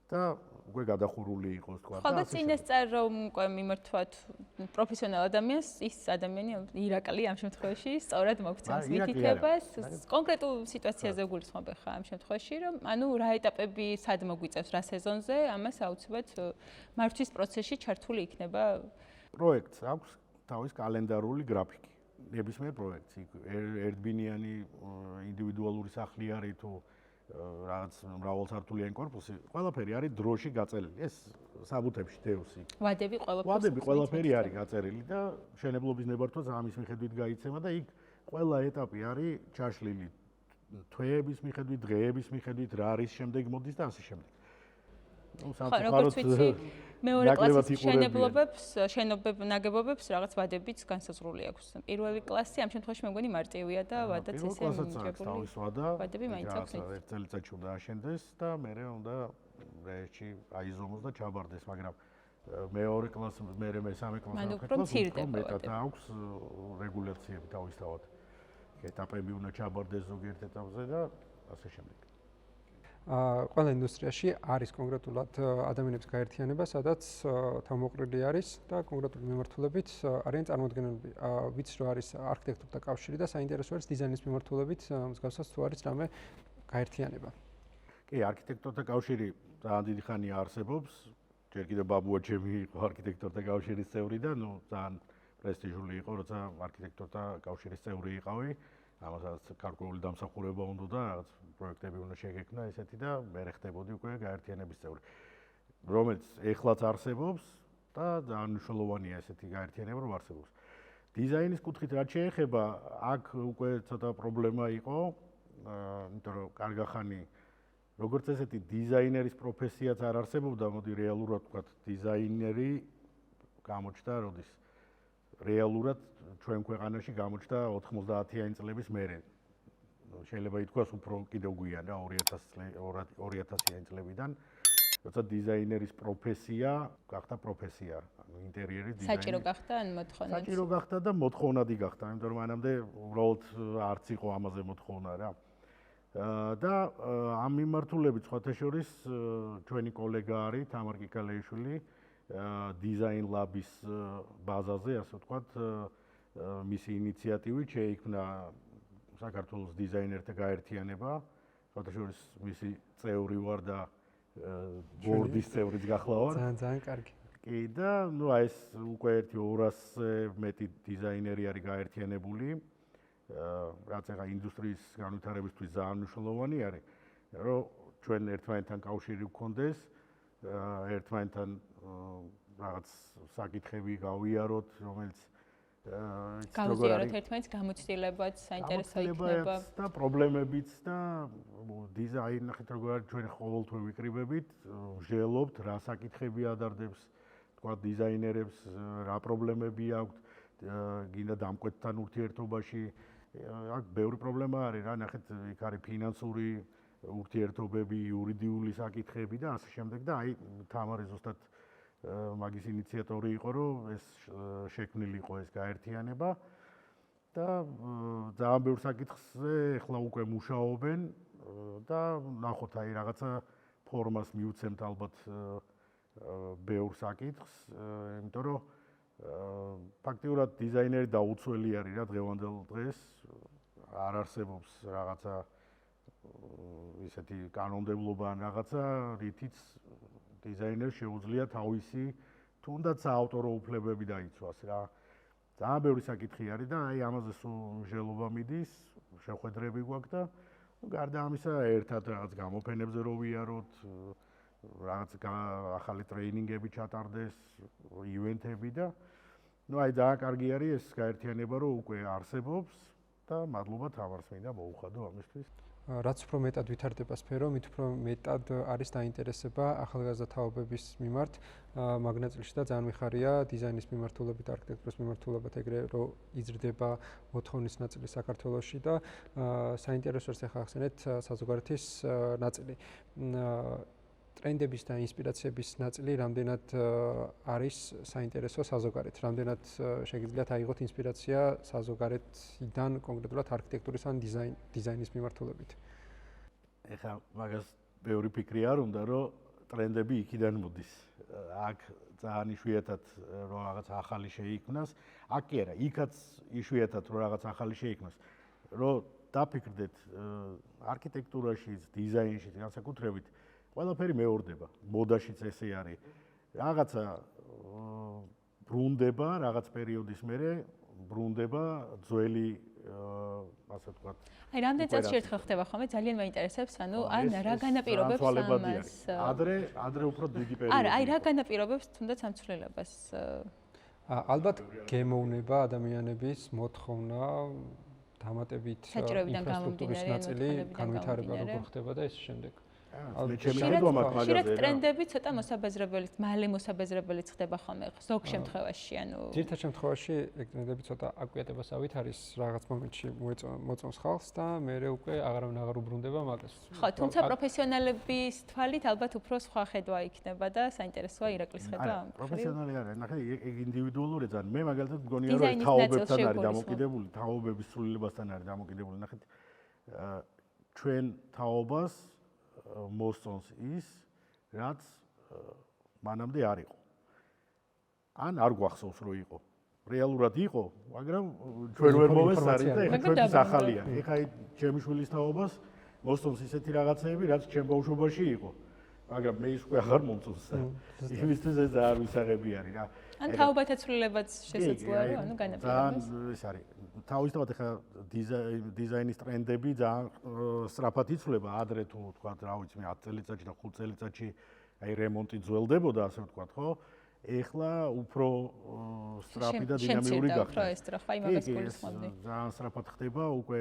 და უკვე გადახურული იყოს თქვა და ხოლმე წინასწარ რომ უკვე მიმართვათ პროფესიონალ ადამიანს, ის ადამიანი ირაკლი ამ შემთხვევაში სწორად მოგცემს მითითებას კონკრეტულ სიტუაციაზე გულისხმობ ხა ამ შემთხვევაში, რომ ანუ რა ეტაპები სად მოგვიწევს რა სეზონზე, ამას აუცილებლად მართვის პროცესში ჩართული იქნება. პროექტს აქვს თავის კალენდარული გრაფიკი. ნებისმიერ პროექტს, ერთბინიანი ინდივიდუალური სახლი არის თუ რაღაც მრავალსართულიანი კორპუსი, ყველაფერი არის დროში გაწერილი. ეს საბუთებში დევს იქ. ვადები ყველაფერი არის გაწერილი და მშენებლობის ნებართვაც ამის მიხედვით გაიცემა და იქ ყველა ეტაპი არის ჩაშლილი. თვეების მიხედვით, დღეების მიხედვით, რა არის შემდეგ მოდის და ასე შემდეგ. როგორც ვიცი, მეორე კლასის შენობებს, ნაგებობებს რაღაც ვადებიც განსაზღვრული აქვს. პირველი კლასი ამ შემთხვევაში მე მგონი მარტივია და ვადაც ესე მინიჭებული. ვადები მაინც აქვს. ერთ წელიწადში უნდა აშენდეს და მერე უნდა რეჟში აიზომოს და ჩაბარდეს, მაგრამ მეორე კლასი, მესამე კლასი მეტად აქვს რეგულაციები თავისთავად. ეტაპები უნდა ჩაბარდეს ზოგიერთ ეტაპზე და ასე შემდეგ. ყველა ინდუსტრიაში არის კონკრეტულად ადამიანების გაერთიანება, სადაც თავმოყრილი არის და კონკრეტული მიმართულებით არიან წარმოადგენლები. ვიცი რომ არის არქიტექტორთა კავშირი და საინტერესო არის დიზაინის მიმართულებით მსგავსად თუ არის რამე გაერთიანება. კი, არქიტექტორთა კავშირი ძალიან დიდი ხანია არსებობს. ჯერ კიდევ ბაბუა ჩემი იყო არქიტექტორთა კავშირის წევრი და ნუ ძალიან პრესტიჟული იყო, როცა არქიტექტორთა კავშირის წევრი იყავი. ამასაც გარკვეული დამსახურება უნდა და რაღაც პროექტები უნდა შეგექმნა ესეთი და მე ხდებოდი უკვე გაერთიანების წევრი, რომელიც ეხლაც არსებობს და ძალიან მნიშვნელოვანია ესეთი გაერთიანება რომ არსებობს. დიზაინის კუთხით რაც შეეხება, აქ უკვე ცოტა პრობლემა იყო, იმიტომ რომ კარგახანი როგორც ესეთი დიზაინერის პროფესიაც არ არსებობდა, მოდი რეალურად ვთქვათ, დიზაინერი გამოჩნდა როდის რეალურად ჩვენ ქვეყანაში გამოჩნდა 90-იანი წლების მერე. შეიძლება ითქვას უფრო კიდევ გვიან რა 2000-იანი წლებიდან, როცა დიზაინერის პროფესია გახდა პროფესია, ანუ ინტერიერის დიზაინერი. საჭირო გახდა ან მოთხოვნად? საჭირო გახდა და მოთხოვნადი გახდა, იმიტომ რომ მანამდე უბრალოდ არც იყო ამაზე მოთხოვნა რა. და ამ მიმართულებით სხვათა შორის ჩვენი კოლეგა არის თამარ კიკალეიშვილი დიზაინ ლაბის ბაზაზე, ასე ვთქვათ, მისი ინიციატივით შეიქმნა საქართველოს დიზაინერთა გაერთიანება, სხვათა შორის მისი წევრი ვარ და ბორდის წევრიც გახლავარ. ძალიან კარგი. კი და ნუ აი ეს უკვე ერთი 200 მეტი დიზაინერი არის გაერთიანებული. რაც ახლა ინდუსტრიის განვითარებისთვის ძალიან მნიშვნელოვანი არის, რომ ჩვენ ერთმანეთთან კავშირი გქონდეს, ერთმანეთთან რაღაც საკითხები გავიაროთ, რომელიც გავზიაროთ ერთმანეთს გამოცდილებაც, საინტერესო იქნება და პრობლემებიც და დიზაინი ნახეთ როგორ არის ჩვენ ყოველთვე ვიკრიბებით, ვჟელობთ რა საკითხები ადარდებს თქვა დიზაინერებს, რა პრობლემები აქვთ, გინდა დამკვეთთან ურთიერთობაში, აქ ბევრი პრობლემა არის რა, ნახეთ იქ არის ფინანსური ურთიერთობები, იურიდიული საკითხები და ასე შემდეგ და აი თამარი ზუსტად მაგის ინიციატორი იყო, რომ ეს შექმნილი იყო ეს გაერთიანება და ძალიან ბევრ საკითხზე ახლა უკვე მუშაობენ და ნახოთ აი რაღაცა ფორმას მიუცემთ ალბათ ბევრ საკითხს, იმიტომ რომ ფაქტიურად დიზაინერი დაუცველი არის რა დღევანდელ დღეს არ არსებობს რაღაცა ისეთი კანონმდებლობა ან რაღაცა რითიც დიზაინერს შეუძლია თავისი თუნდაც საავტორო უფლებები დაიცვას რა. ძალიან ბევრი საკითხი არის და აი ამაზე სულ მსჯელობა მიდის, შეხვედრები გვაქვს და გარდა ამისა ერთად რაღაც გამოფენებზე რო ვიაროთ, რაღაც ახალი ტრეინინგები ჩატარდეს, ივენთები და ну აი ძალიან კარგი არის ეს გაერთიანება რომ უკვე არსებობს და მადლობა თამარს მინდა მოუხადო ამისთვის. რაც უფრო მეტად ვითარდება სფერო, მით უფრო მეტად არის დაინტერესება ახალგაზრდა თაობების მიმართ მაგ ნაწილში და ძალიან მიხარია დიზაინის მიმართულებით, არქიტექტურის მიმართულებით ეგრე რომ იზრდება მოთხოვნის ნაწილი საქართველოში და საინტერესოა ახლა ახსენეთ საზოგადოების ნაწილი. ტრენდების და ინსპირაციების ნაწილი რამდენად არის საინტერესო საზოგადოებრივ, რამდენად შეგიძლიათ აიღოთ ინსპირაცია საზოგადოებიდან კონკრეტულად არქიტექტურის ან დიზაინის მიმართულებით. ეხლა მაგას ბევრი ფიქრი არ უნდა, რომ ტრენდები იქიდან მოდის. აქ ძალიან იშვიათად რომ რაღაც ახალი შეიქმნას, აქ კი არა, იქაც იშვიათად რომ რაღაც ახალი შეიქმნას. რომ დაფიქრდეთ არქიტექტურაში, დიზაინში, განსაკუთრებით ყველაფერი მეორდება, მოდაშიც ესე არის. რაღაცა ბრუნდება, რაღაც პერიოდის მერე ბრუნდება ძველი, ასე ვთქვათ. აი, რამდენი წელს ერთხელ ხდება ხოლმე, ძალიან მაინტერესებს, ანუ ან რა განაპირობებს ამას. ადრე უფრო დიდი პერიოდი. არა, აი რა განაპირობებს თუნდაც ამ ცვლილებას? ალბათ გემოვნება ადამიანების მოთხოვნა დამატებით ინფრასტრუქტურის ნაწილი განვითარება როგორ ხდება და ეს შემდეგ. ხშირად ტრენდები ცოტა მოსაბეზრებელი, მალე მოსაბეზრებელი ხდება ხოლმე ზოგ შემთხვევაში, ანუ ძირითად შემთხვევაში ეგ ტრენდები ცოტა აკვიატებასავით არის რაღაც მომენტში მოწონს ხალხს და მერე უკვე აღარ უბრუნდება მაგას. ხო, თუმცა პროფესიონალების თვალით ალბათ უფრო სხვა ხედვა იქნება და საინტერესოა ირაკლის ხედვა. პროფესიონალი არა, ნახე ეგ ინდივიდუალური ძალიან. მე მაგალითად მგონია რომ თაობებთან არის დამოკიდებული, თაობების სრულილებასთან არის დამოკიდებული. ნახეთ, ჩვენ თაობას მოსწონს ის, რაც მანამდე არ იყო. ან არ გვახსოვს რომ იყო. რეალურად იყო, მაგრამ ჩვენ ვერ მოვესწარით და ეხლა ჩვენთვის ახალია. ეხლა ჩემი შვილის თაობას მოსწონს ისეთი რაღაცეები, რაც ჩემ ბავშვობაში იყო. მაგრამ მე ის უკვე აღარ მომწონს. იმისთვის ეს ძალიან ვისაღები არის რა. ან თაობათა ცვლილებაც შესაძლოა, რომ ანუ განაპირობებს. ძალიან ეს არის. თავისთავად ეხლა დიზაინის ტრენდები ძალიან სწრაფად იცვლება, ადრე თუ თქვა რა ვიცი მე 10 წელიწადში და 5 წელიწადში აი რემონტი ძველდებოდა, ასე ვთქვათ, ხო? ეხლა უფრო სწრაფი და დინამიური გახდა. ძალიან სწრაფად ხდება, უკვე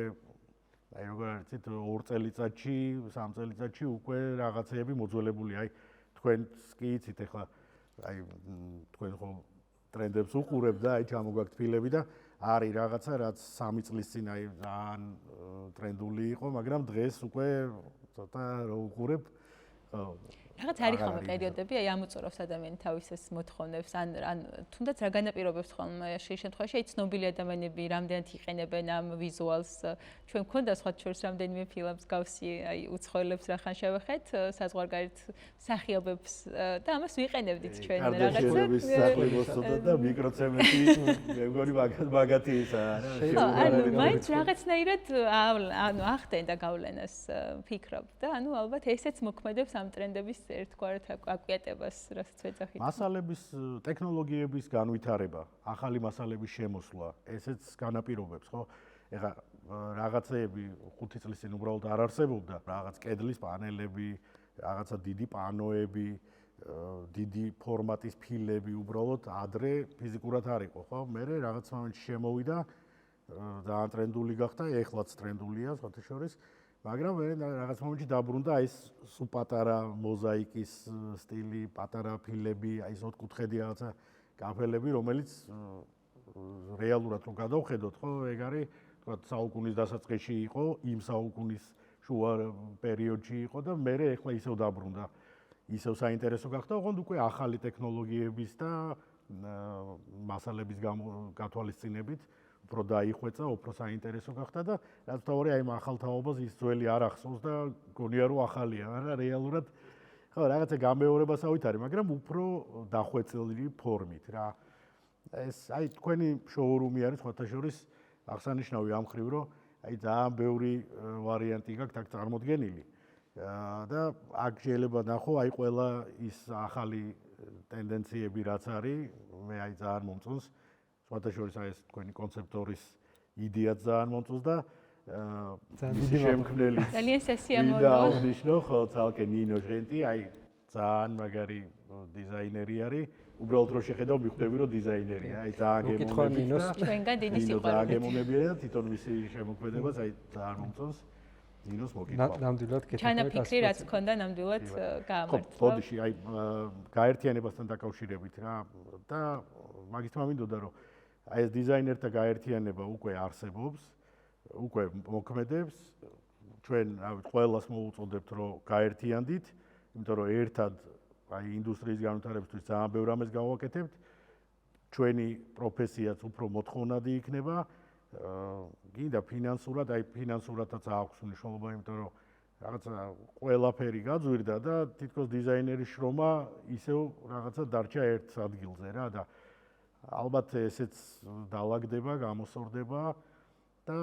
აი როგორ არიცით 2 წელიწადში, 3 წელიწადში უკვე რაღაცეები მოძველებული. აი თქვენს კი იცით ეხლა აი თქვენ ხო ტრენდებს უყურებთ და აი ჩამოგაქვთ ფილები და არის რაღაცა რაც 3 წლის წინ აი ძალიან ტრენდული იყო, მაგრამ დღეს უკვე ცოტა რო უყურებ, რაღაც არის ხოლმე პერიოდები, აი ამოწურავს ადამიანი თავის ეს მოთხოვნებს, ან თუნდაც რა განაპირობებს ხოლმე შე შემთხვევაში, აი ცნობილი ადამიანები რამდენად იყენებენ ამ ვიზუალს. ჩვენ გვქონდა სხვა შორის რამდენიმე ფილმს გავსი, აი უცხოელებს რახან შევეხეთ, საზღვარგარეთ მსახიობებს და ამას ვიყენებდით ჩვენ რაღაცა. კარდაშენების სახლი მოსწოდა და მიკროცემენტი მე მგონი მაგათი ისა რა. ანუ მაინც რაღაცნაირად ანუ ახდენ და გავლენას ფიქრობ და ანუ ალბათ ესეც მოქმედებს ამ ტრენდების ერთგვარად აკვიატებას, რასაც ვეძახით. მასალების, ტექნოლოგიების განვითარება, ახალი მასალების შემოსვლა, ესეც განაპირობებს, ხო? ეხლა რაღაცეები 5 წლის წინ უბრალოდ არ არსებობდა, რაღაც კედლის პანელები, რაღაცა დიდი პანოები, დიდი ფორმატის ფილები, უბრალოდ ადრე ფიზიკურად არ იყო, ხო? მე რაღაც მომენტში შემოვიდა, ძალიან ტრენდული გახდა, ეხლაც ტრენდულია, სხვათა შორის, მაგრამ მე რაღაც მომენტში დაბრუნდა ეს სულ პატარა მოზაიკის სტილი, პატარა ფილები, აი ეს ოთხკუთხედი რაღაცა კაფელები, რომელიც რეალურად რო გადავხედოთ, ხო, ეგ არის, თქვა, საუკუნის დასაწყისში იყო, იმ საუკუნის შუა პერიოდში იყო და მე ეხლა ისევ დაბრუნდა. ისევ საინტერესო გახდა, ოღონდ უკვე ახალი ტექნოლოგიების და მასალების გათვალისწინებით უფრო დაიხვეწა, უფრო საინტერესო გახდა და რაც თავი აი ამ ახალ თაობას ის ძველი არ ახსოვს და გონია რომ ახალია, მაგრამ რეალურად ხო რაღაცა გამეორებას ავითარი, მაგრამ უფრო დახვეწილი ფორმით რა. ეს აი თქვენი შოურუმი არის სხვათა შორის აღსანიშნავი ამ ხრივ, რომ აი ძალიან ბევრი ვარიანტი გაქვთ აქ წარმოდგენილი. და აქ შეიძლება ნახო აი ყველა ის ახალი ტენდენციები რაც არის, მე აი ძალიან მომწონს. სხვათა შორის აი ეს თქვენი კონცეპტორის იდეაც ძალიან მომწონს და ძალიან შემქმნელი ძალიან სასიამოვნოა. დაუნიშნო ხო თალკე ნინო ჟენტი, აი ძალიან მაგარი დიზაინერი არის. უბრალოდ რო შეხედავ მიხვდები რომ დიზაინერია, აი ძალიან გემოვნებია. ჩვენგან დიდი სიყვარული. ძალიან გემოვნებია და თვითონ მისი შემოქმედებას აი ძალიან მომწონს. ნინოს მოგიყვება. ნამდვილად კეთილი. ჩანაფიქრი რაც ქონდა ნამდვილად გაამართლა. ხო, ბოდიში აი გაერთიანებასთან დაკავშირებით რა და მაგით მამინდოდა რომ აი ეს დიზაინერთა გაერთიანება უკვე არსებობს, უკვე მოქმედებს. ჩვენ რავი ყველას მოუწოდებთ რომ გაერთიანდით, იმიტომ რომ ერთად აი ინდუსტრიის განვითარებისთვის ძალიან ბევრ ამას გავაკეთებთ. ჩვენი პროფესიაც უფრო მოთხოვნადი იქნება. გინდა ფინანსურად, აი ფინანსურადაც აქვს მნიშვნელობა, იმიტომ რომ რაღაცა ყველაფერი გაძვირდა და თითქოს დიზაინერის შრომა ისევ რაღაცა დარჩა ერთ ადგილზე რა და ალბათ ესეც დაალაგდება, გამოსორდება და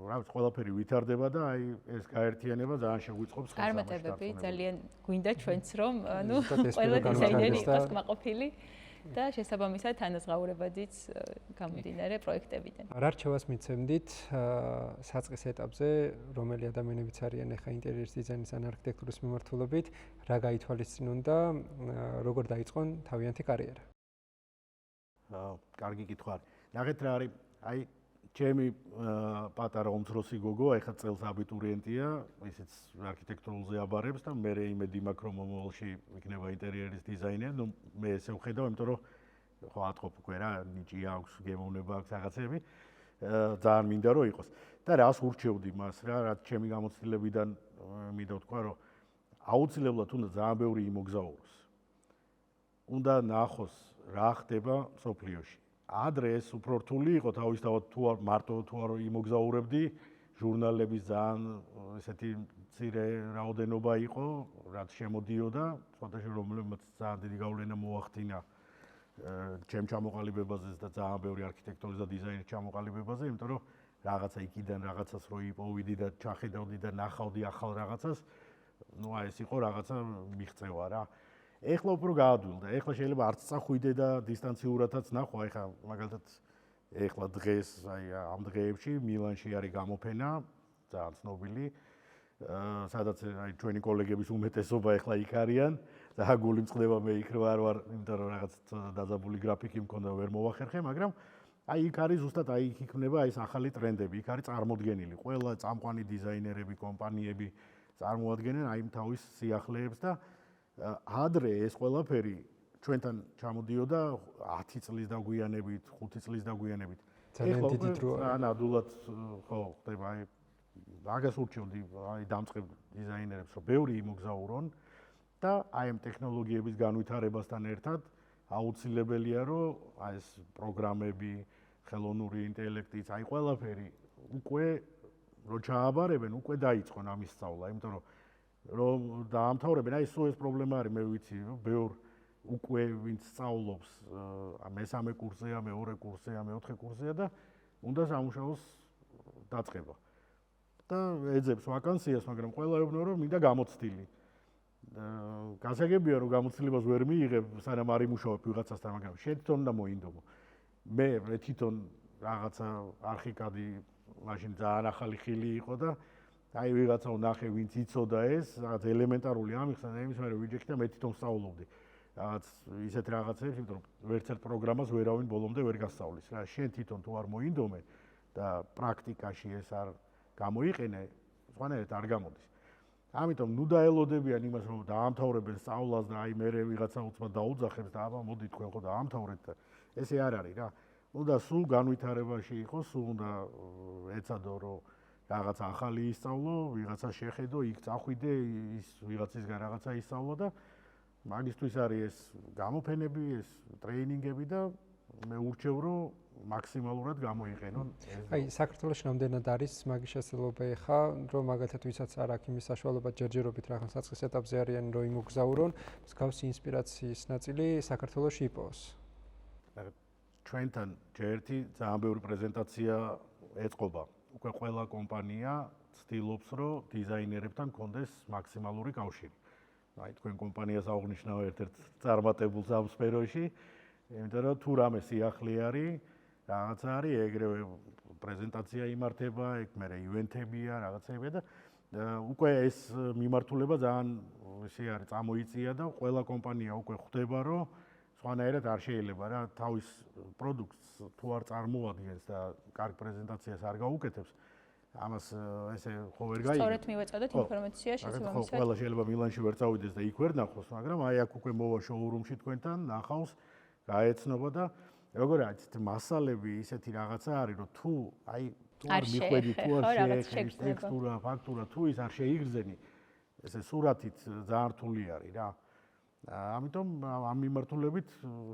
რა ვიცი, ყველაფერი ვითარდება და აი ეს გაერთიანება ძალიან შეგვიწყობს ხელს. წარმატებები ძალიან გვინდა ჩვენც რომ ანუ ყველა დიზაინერი იყოს კმაყოფილი. და შესაბამისად თანაზღაურებადიც გამომდინარე პროექტებიდან. რა რჩევას მიცემდით საწყის ეტაპზე, რომელი ადამიანებიც არიან ახლა ინტერიერის დიზაინის ან არქიტექტურის მიმართულებით, რა გაითვალისწინონ და როგორ დაიწყონ თავიანთი კარიერა? კარგი კითხვა. ნახეთ რა არის, აი ჩემი პატარა უმცროსი გოგო, ახლა წელს აბიტურიენტია, ისიც არქიტექტურულზე აბარებს და მე იმედი მაქვს რომ მომავალში იქნება ინტერიერის დიზაინერი, ნუ მე ესე ვხედავ, იმიტომ რომ ხო ატყობ უკვე რა, ნიჭი აქვს, გემოვნება აქვს რაღაცები, ძალიან მინდა რომ იყოს. და რას ურჩევდი მას რა, რაც ჩემი გამოცდილებიდან მინდა ვთქვა, რომ აუცილებლად უნდა ძალიან ბევრი იმოგზაუროს. უნდა ნახოს რა ხდება სოფლიოში. ადრე ეს უფრო რთული იყო თავისთავად თუ არ მარტო თუ არ იმოგზაურებდი, ჟურნალების ძალიან ესეთი მცირე რაოდენობა იყო, რაც შემოდიოდა, სხვადასხვა რომლებიც ძალიან დიდი გავლენა მოახდინა ჩემ ჩამოყალიბებაზე და ძალიან ბევრი არქიტექტორის და დიზაინის ჩამოყალიბებაზე, იმიტომ რომ რაღაცა იქიდან რაღაცას რო იპოვიდი და ჩახედავდი და ნახავდი ახალ რაღაცას, ну აი ეს იყო რაღაცა მიღწევა რა. ეხლა უფრო გაადვილდა. ეხლა შეიძლება არც წახვიდე და დისტანციურადაც ნახო, ეხლა მაგალითად ეხლა დღეს აი ამ დღეებში მილანში არის გამოფენა, ძალიან ცნობილი, სადაც აი ჩვენი კოლეგების უმეტესობა ეხლა იქ არიან. და გული მწყდება მე იქ ვარ, იმიტომ რომ რაღაც დაძაბული გრაფიკი მქონდა ვერ მოვახერხე, მაგრამ აი იქ არის ზუსტად აი იქ იქნება ეს ახალი ტრენდები, იქ არის წარმოდგენილი. ყველა წამყვანი დიზაინერები, კომპანიები წარმოადგენენ აი ამ თავის სიახლეებს და ადრე ეს ყველაფერი ჩვენთან ჩამოდიოდა 10 წლის დაგვიანებით, 5 წლის დაგვიანებით. ძალიან დიდი დროა. ნამდვილად ხო ხდება აი მაგას ურჩევდი აი დამწყებ დიზაინერებს, რომ ბევრი იმოგზაურონ და აი ამ ტექნოლოგიების განვითარებასთან ერთად აუცილებელია, რომ აი ეს პროგრამები, ხელოვნური ინტელექტიც, აი ყველაფერი უკვე რო ჩააბარებენ, უკვე დაიწყონ ამის სწავლა, იმიტომ რომ დაამთავრებენ, აი სულ ეს პრობლემა არის, მე ვიცი, რომ ბევრ უკვე ვინც სწავლობს მესამე კურსია, მეორე კურსია, მეოთხე კურსია და უნდა სამუშაოს დაწყება. და ეძებს ვაკანსიას, მაგრამ ყველა ეუბნება, რომ მინდა გამოცდილი. გასაგებია, რომ გამოცდილებას ვერ მიიღებ, სანამ არ იმუშავებ ვიღაცასთან, მაგრამ შენ თვითონ უნდა მოინდომო. მე თვითონ რაღაცა არქიკადი მაშინ ძალიან ახალი ხილი იყო და აი ვიღაცა ვნახე, ვინც იცოდა ეს, რაღაც ელემენტარული ამიხსნა და იმის მერე ვიჯექი და მე თვითონ ვსწავლობდი. რაღაც ისეთ რაღაცებს, იმიტომ რომ ვერც ერთ პროგრამას ვერავინ ბოლომდე ვერ გასწავლის რა. შენ თვითონ თუ არ მოინდომე და პრაქტიკაში ეს არ გამოიყენე, სხვანაირად არ გამოდის. ამიტომ ნუ დაელოდებიან იმას, რომ დაამთავრებენ სწავლას და აი მე ვიღაცა უცბად დაუძახებს და აბა მოდი თქვენ ხო დაამთავრეთ და ესე არ არის რა. უნდა სულ განვითარებაში იყოს, სულ უნდა ეცადო რომ რაღაც ახალი ისწავლო, ვიღაცა შეხედო, იქ წახვიდე, ის ვიღაცისგან რაღაცა ისწავლო და მაგისთვის არის ეს გამოფენები, ეს ტრეინინგები და მე ურჩევ რომ მაქსიმალურად გამოიყენონ. აი საქართველოს რამდენად არის მაგის შესაძლებლობა ხა, რომ მაგალითად ვისაც არ აქვს იმის საშუალება ჯერჯერობით რაღაც საწყის ეტაპზე არიან, რომ იმოგზაურონ, მსგავსი ინსპირაციის ნაწილი საქართველოში იპოვოს. ჩვენთან ჯერთი ძალიან ბევრი პრეზენტაცია ეწყობა. უკვე ყველა კომპანია ცდილობს, რომ დიზაინერებთან კონდეს მაქსიმალური კავშირი. აი თქვენ კომპანიას აღნიშნავ ერთ-ერთ წარმატებულს ამ სფეროში, იმიტომ რომ თუ რამე სიახლე არის, რაღაცა არის, ეგრევე პრეზენტაცია იმართება, ეგ მერე ივენთებია, რაღაცებია და უკვე ეს მიმართულება ძალიან ისე არის, წამოიწია და ყველა კომპანია უკვე ხვდება, რომ სხვანაირად არ შეიძლება რა თავის პროდუქტს თუ არ წარმოადგენს და კარგ პრეზენტაციას არ გაუკეთებს, ამას ესე ხო ვერ გაიგებს. სწორედ მივეწოდეთ ინფორმაცია შესაბამისად. ყველა შეიძლება მილანში ვერ წავიდეს და იქ ვერ ნახოს, მაგრამ აი აქ უკვე მოვა შოურუმში თქვენთან, ნახავს, გაეცნობა და როგორ არის მასალები ისეთი რაღაცა არის, რომ თუ აი თუ არ მიხვედი, თუ არ შეეხებს ტექსტურა, ფაქტურა, თუ ის არ შეიგრძენი, ესე სურათით ძალიან რთული არის რა. ამიტომ ამ მიმართულებით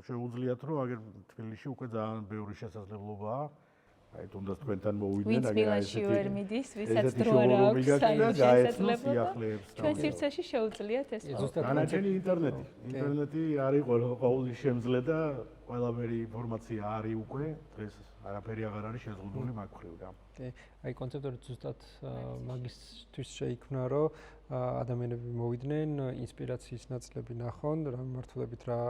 შეუძლიათ რომ აგერ თბილისში უკვე ძალიან ბევრი შესაძლებლობაა. აი თუნდაც თქვენთან მოვიდნენ, აგერ ესეთი ვერ მიდის, ვისაც დრო არ აქვს შესაძლებლობა. ჩვენ სივრცეში შეუძლიათ ეს ზუსტად განაჩენი ინტერნეტი. ინტერნეტი არის ყოველი შემძლე და ყველაფერი ინფორმაცია არის უკვე, დღეს არაფერი აღარ არის შეზღუდული მაგ მხრივ რა. კი, აი კონცეპტური ზუსტად მაგისთვის შეიქმნა, რომ ადამიანები მოვიდნენ, ინსპირაციის ნაწილები ნახონ, რა მიმართულებით რა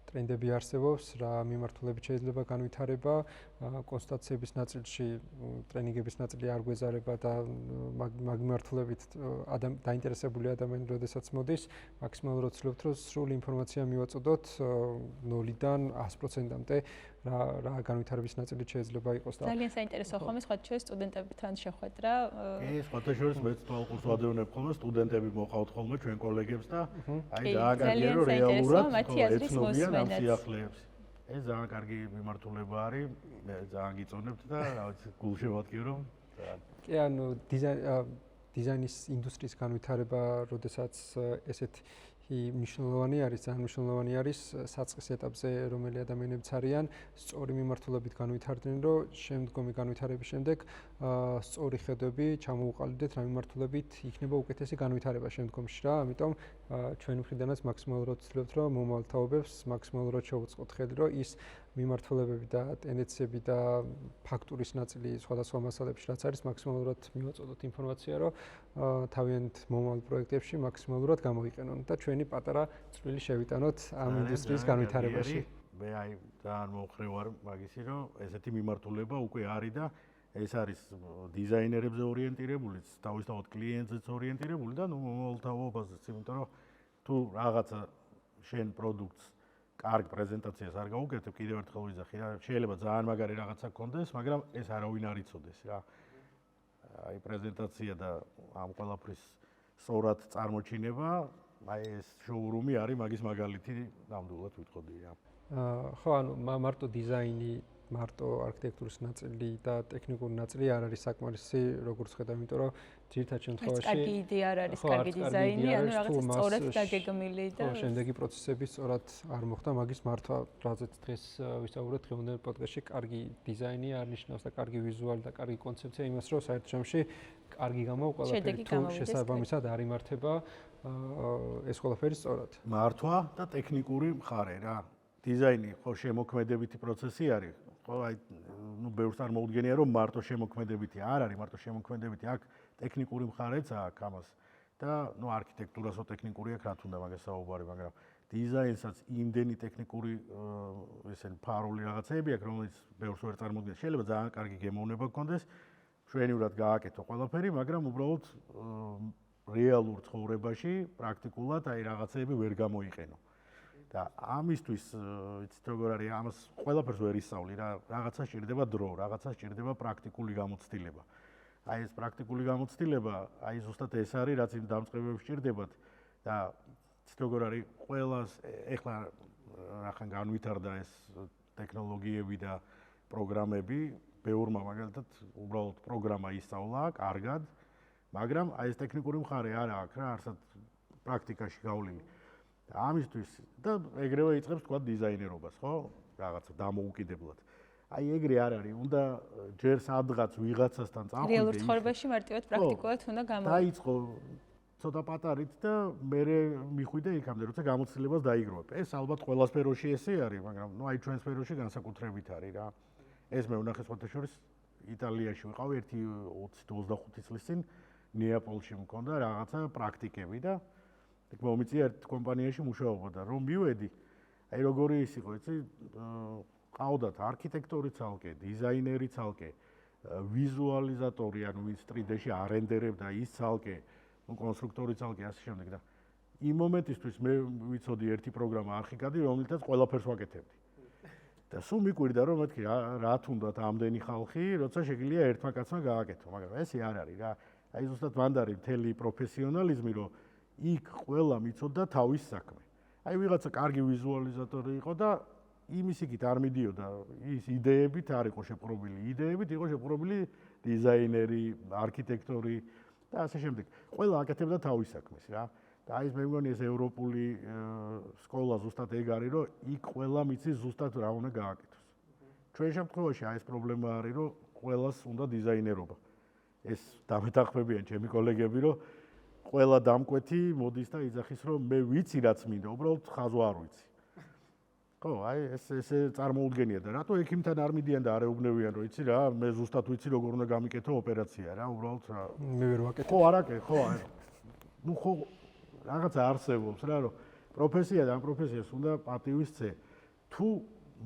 ტრენდები არსებობს, რა მიმართულებით შეიძლება განვითარება, კონსტატაციების ნაწილში ტრენინგების ნაწილი არ გვეზარება და მაგ მიმართულებით დაინტერესებული ადამიანი როდესაც მოდის, მაქსიმალურად ვცდილობთ, რომ სრული ინფორმაცია მივაწოდოთ 0-დან 100%-მდე რა განვითარების ნაწილი შეიძლება იყოს და ძალიან საინტერესო ხომ ეს ხოთჩე სტუდენტებთან შეხვედრა. კი, სხვათაშორის მეც თვალყურს ვადევნებ ხოლმე სტუდენტები მოყავთ ხოლმე ჩვენ კოლეგებს და აი ძალიან კარგია რომ რეალურად ეცნობიან ამ სიახლეებს. ეს ძალიან კარგი მიმართულება არის, მე ძალიან გიწონებთ და რა ვიცი, გულშემატკივრ რომ კი, ანუ დიზაინის ინდუსტრიის განვითარება, როდესაც ესეთი მნიშვნელოვანი არის, ძალიან მნიშვნელოვანი არის საწყის ეტაპზე, რომელი ადამიანებიც არიან, სწორი მიმართულებით განვითარდნენ, რომ შემდგომი განვითარების შემდეგ სწორი ხედვები ჩამოუყალიბდეთ, რა მიმართულებით იქნება უკეთესი განვითარება შემდგომში რა. ამიტომ ჩვენ მხრიდანაც მაქსიმალურად ვცდილობთ, რომ მომავალ თაობებს მაქსიმალურად შევუწყოთ ხელი, რომ ის მიმართულებები და ტენდენციები და ფაქტურის ნაწილი სხვადასხვა მასალებში რაც არის, მაქსიმალურად მივაწოდოთ ინფორმაცია, რომ თავიანთ მომავალ პროექტებში მაქსიმალურად გამოიყენონ და ჩვენი პატარა წვლილი შევიტანოთ ამ ინდუსტრიის განვითარებაში. მე აი ძალიან მომხრე ვარ მაგისი, რომ ესეთი მიმართულება უკვე არის და ეს არის დიზაინერებზე ორიენტირებული, თავისთავად კლიენტზეც ორიენტირებული და ნუ მომავალ თაობაზეც, იმიტომ რომ თუ რაღაცა შენ პროდუქტს კარგ პრეზენტაციას არ გაუკეთებ, კიდევ ერთხელ ვიზახი რა, შეიძლება ძალიან მაგარი რაღაცა გქონდეს, მაგრამ ეს არავინ არ იცოდეს რა. აი პრეზენტაცია და ამ ყველაფრის სწორად წარმოჩინება, აი ეს შოურუმი არის მაგის მაგალითი, ნამდვილად ვიტყოდი რა. ხო, ანუ მარტო დიზაინი, მარტო არქიტექტურის ნაწილი და ტექნიკური ნაწილი არ არის საკმარისი, როგორც ხედავ, იმიტომ რომ ძირითად შემთხვევაში კარგი იდეა არ არის, კარგი დიზაინი, ანუ რაღაცა სწორად დაგეგმილი და შემდეგი პროცესები სწორად არ მოხდა მაგის მართვა, რაზეც დღეს ვისაუბრეთ დღევანდელ პოდკასტში, კარგი დიზაინი არ ნიშნავს და კარგი ვიზუალი და კარგი კონცეფცია იმას, რომ საერთო ჯამში კარგი გამო ყველაფერი თუ შესაბამისად არ იმართება ეს ყველაფერი სწორად. მართვა და ტექნიკური მხარე რა. დიზაინი ხო შემოქმედებითი პროცესი არის. ხო აი ნუ ბევრს არ მოუდგენია რომ მარტო შემოქმედებითი არ არის, მარტო შემოქმედებითი აქ ტექნიკური მხარეც აქვს ამას და ნუ არქიტექტურასო ტექნიკური აქვს, რა თქმა უნდა მაგას საუბარი, მაგრამ დიზაინსაც იმდენი ტექნიკური ესენ ფარული რაღაცები აქვს, რომელიც ბევრს ვერ წარმოგვიდგენს. შეიძლება ძალიან კარგი გემოვნება გქონდეს, ჩვენივრად გააკეთო ყველაფერი, მაგრამ უბრალოდ რეალურ ცხოვრებაში პრაქტიკულად აი რაღაცეები ვერ გამოიყენო. და ამისთვის იცით როგორ არის, ამას ყველაფერს ვერ ისწავლი რა, რაღაცა სჭირდება დრო, რაღაცა სჭირდება პრაქტიკული გამოცდილება. აი ეს პრაქტიკული გამოცდილება, აი ზუსტად ეს არის, რაც იმ დამწყებებს სჭირდებათ და იცით როგორ არის, ყველას ეხლა რახან განვითარდა ეს ტექნოლოგიები და პროგრამები, ბევრმა მაგალითად უბრალოდ პროგრამა ისწავლა, კარგად, მაგრამ აი ეს ტექნიკური მხარე არ აქვს რა, არსად პრაქტიკაში გავლილი. ამისთვის და ეგრევე იწყებს თქვა დიზაინერობას, ხო? რაღაცა დამოუკიდებლად. აი ეგრე არ არის, უნდა ჯერ სადღაც ვიღაცასთან წახვიდე. რეალურ ცხოვრებაში მარტივად პრაქტიკულად უნდა გამოვიდე. დაიწყო ცოტა პატარით და მე მიხვიდე იქამდე, როცა გამოცდილებას დაიგროვებ. ეს ალბათ ყველა სფეროში ესე არის, მაგრამ ნუ აი ჩვენ სფეროში განსაკუთრებით არის რა. ეს მე ვნახე სხვათაშორის იტალიაში ვიყავი 20-25 წლის წინ ნეაპოლში მქონდა რაღაცა პრაქტიკები და იქ მომიწია ერთ კომპანიაში მუშაობა და რომ მივედი, აი როგორი ის იყო, იცი, ყავდათ არქიტექტორი ცალკე, დიზაინერი ცალკე, ვიზუალიზატორი, ანუ ვინც 3D-ში არენდერებდა ის ცალკე, ну კონსტრუქტორი ცალკე ასე შემდეგ და იმ მომენტისთვის მე ვიცოდი ერთი პროგრამა არქიკადი, რომელთაც ყველაფერს ვაკეთებდი. და სულ მიკვირდა რომ მეთქი რა თუნდათ ამდენი ხალხი, როცა შეგიძლია ერთმა კაცმა გააკეთო, მაგრამ ესე არ არის რა. აი ზუსტად ვანდარი მთელი პროფესიონალიზმი, რომ იქ ყველა მიცოდა თავის საქმე. აი ვიღაცა კარგი ვიზუალიზატორი იყო და იმის იქით არ მიდიოდა, ის იდეებით არ იყო შეპყრობილი, იდეებით იყო შეპყრობილი დიზაინერი, არქიტექტორი და ასე შემდეგ. ყველა აკეთებდა თავის საქმეს რა. და აი მე მგონი ეს ევროპული სკოლა ზუსტად ეგ არის, რომ იქ ყველა მიცის ზუსტად რა უნდა გააკეთოს. ჩვენ შემთხვევაში აი ეს პრობლემა არის, რომ ყველას უნდა დიზაინერობა. ეს დამეთანხმებიან ჩემი კოლეგები, რომ ყველა დამკვეთი მოდის და იძახის, რომ მე ვიცი რაც მინდა, უბრალოდ ხაზვა არ ვიცი. ხო, აი ესე წარმოუდგენია და რატო ექიმთან არ მიდიან და არ ეუბნებიან, რომ იცი რა, მე ზუსტად ვიცი როგორ უნდა გამიკეთო ოპერაცია რა, უბრალოდ რა. მე ვერ ვაკეთებ. ხო, არაკე, ხო, ნუ ხო რაღაცა არსებობს რა, რომ პროფესია და ამ პროფესიას უნდა პატივისცე. თუ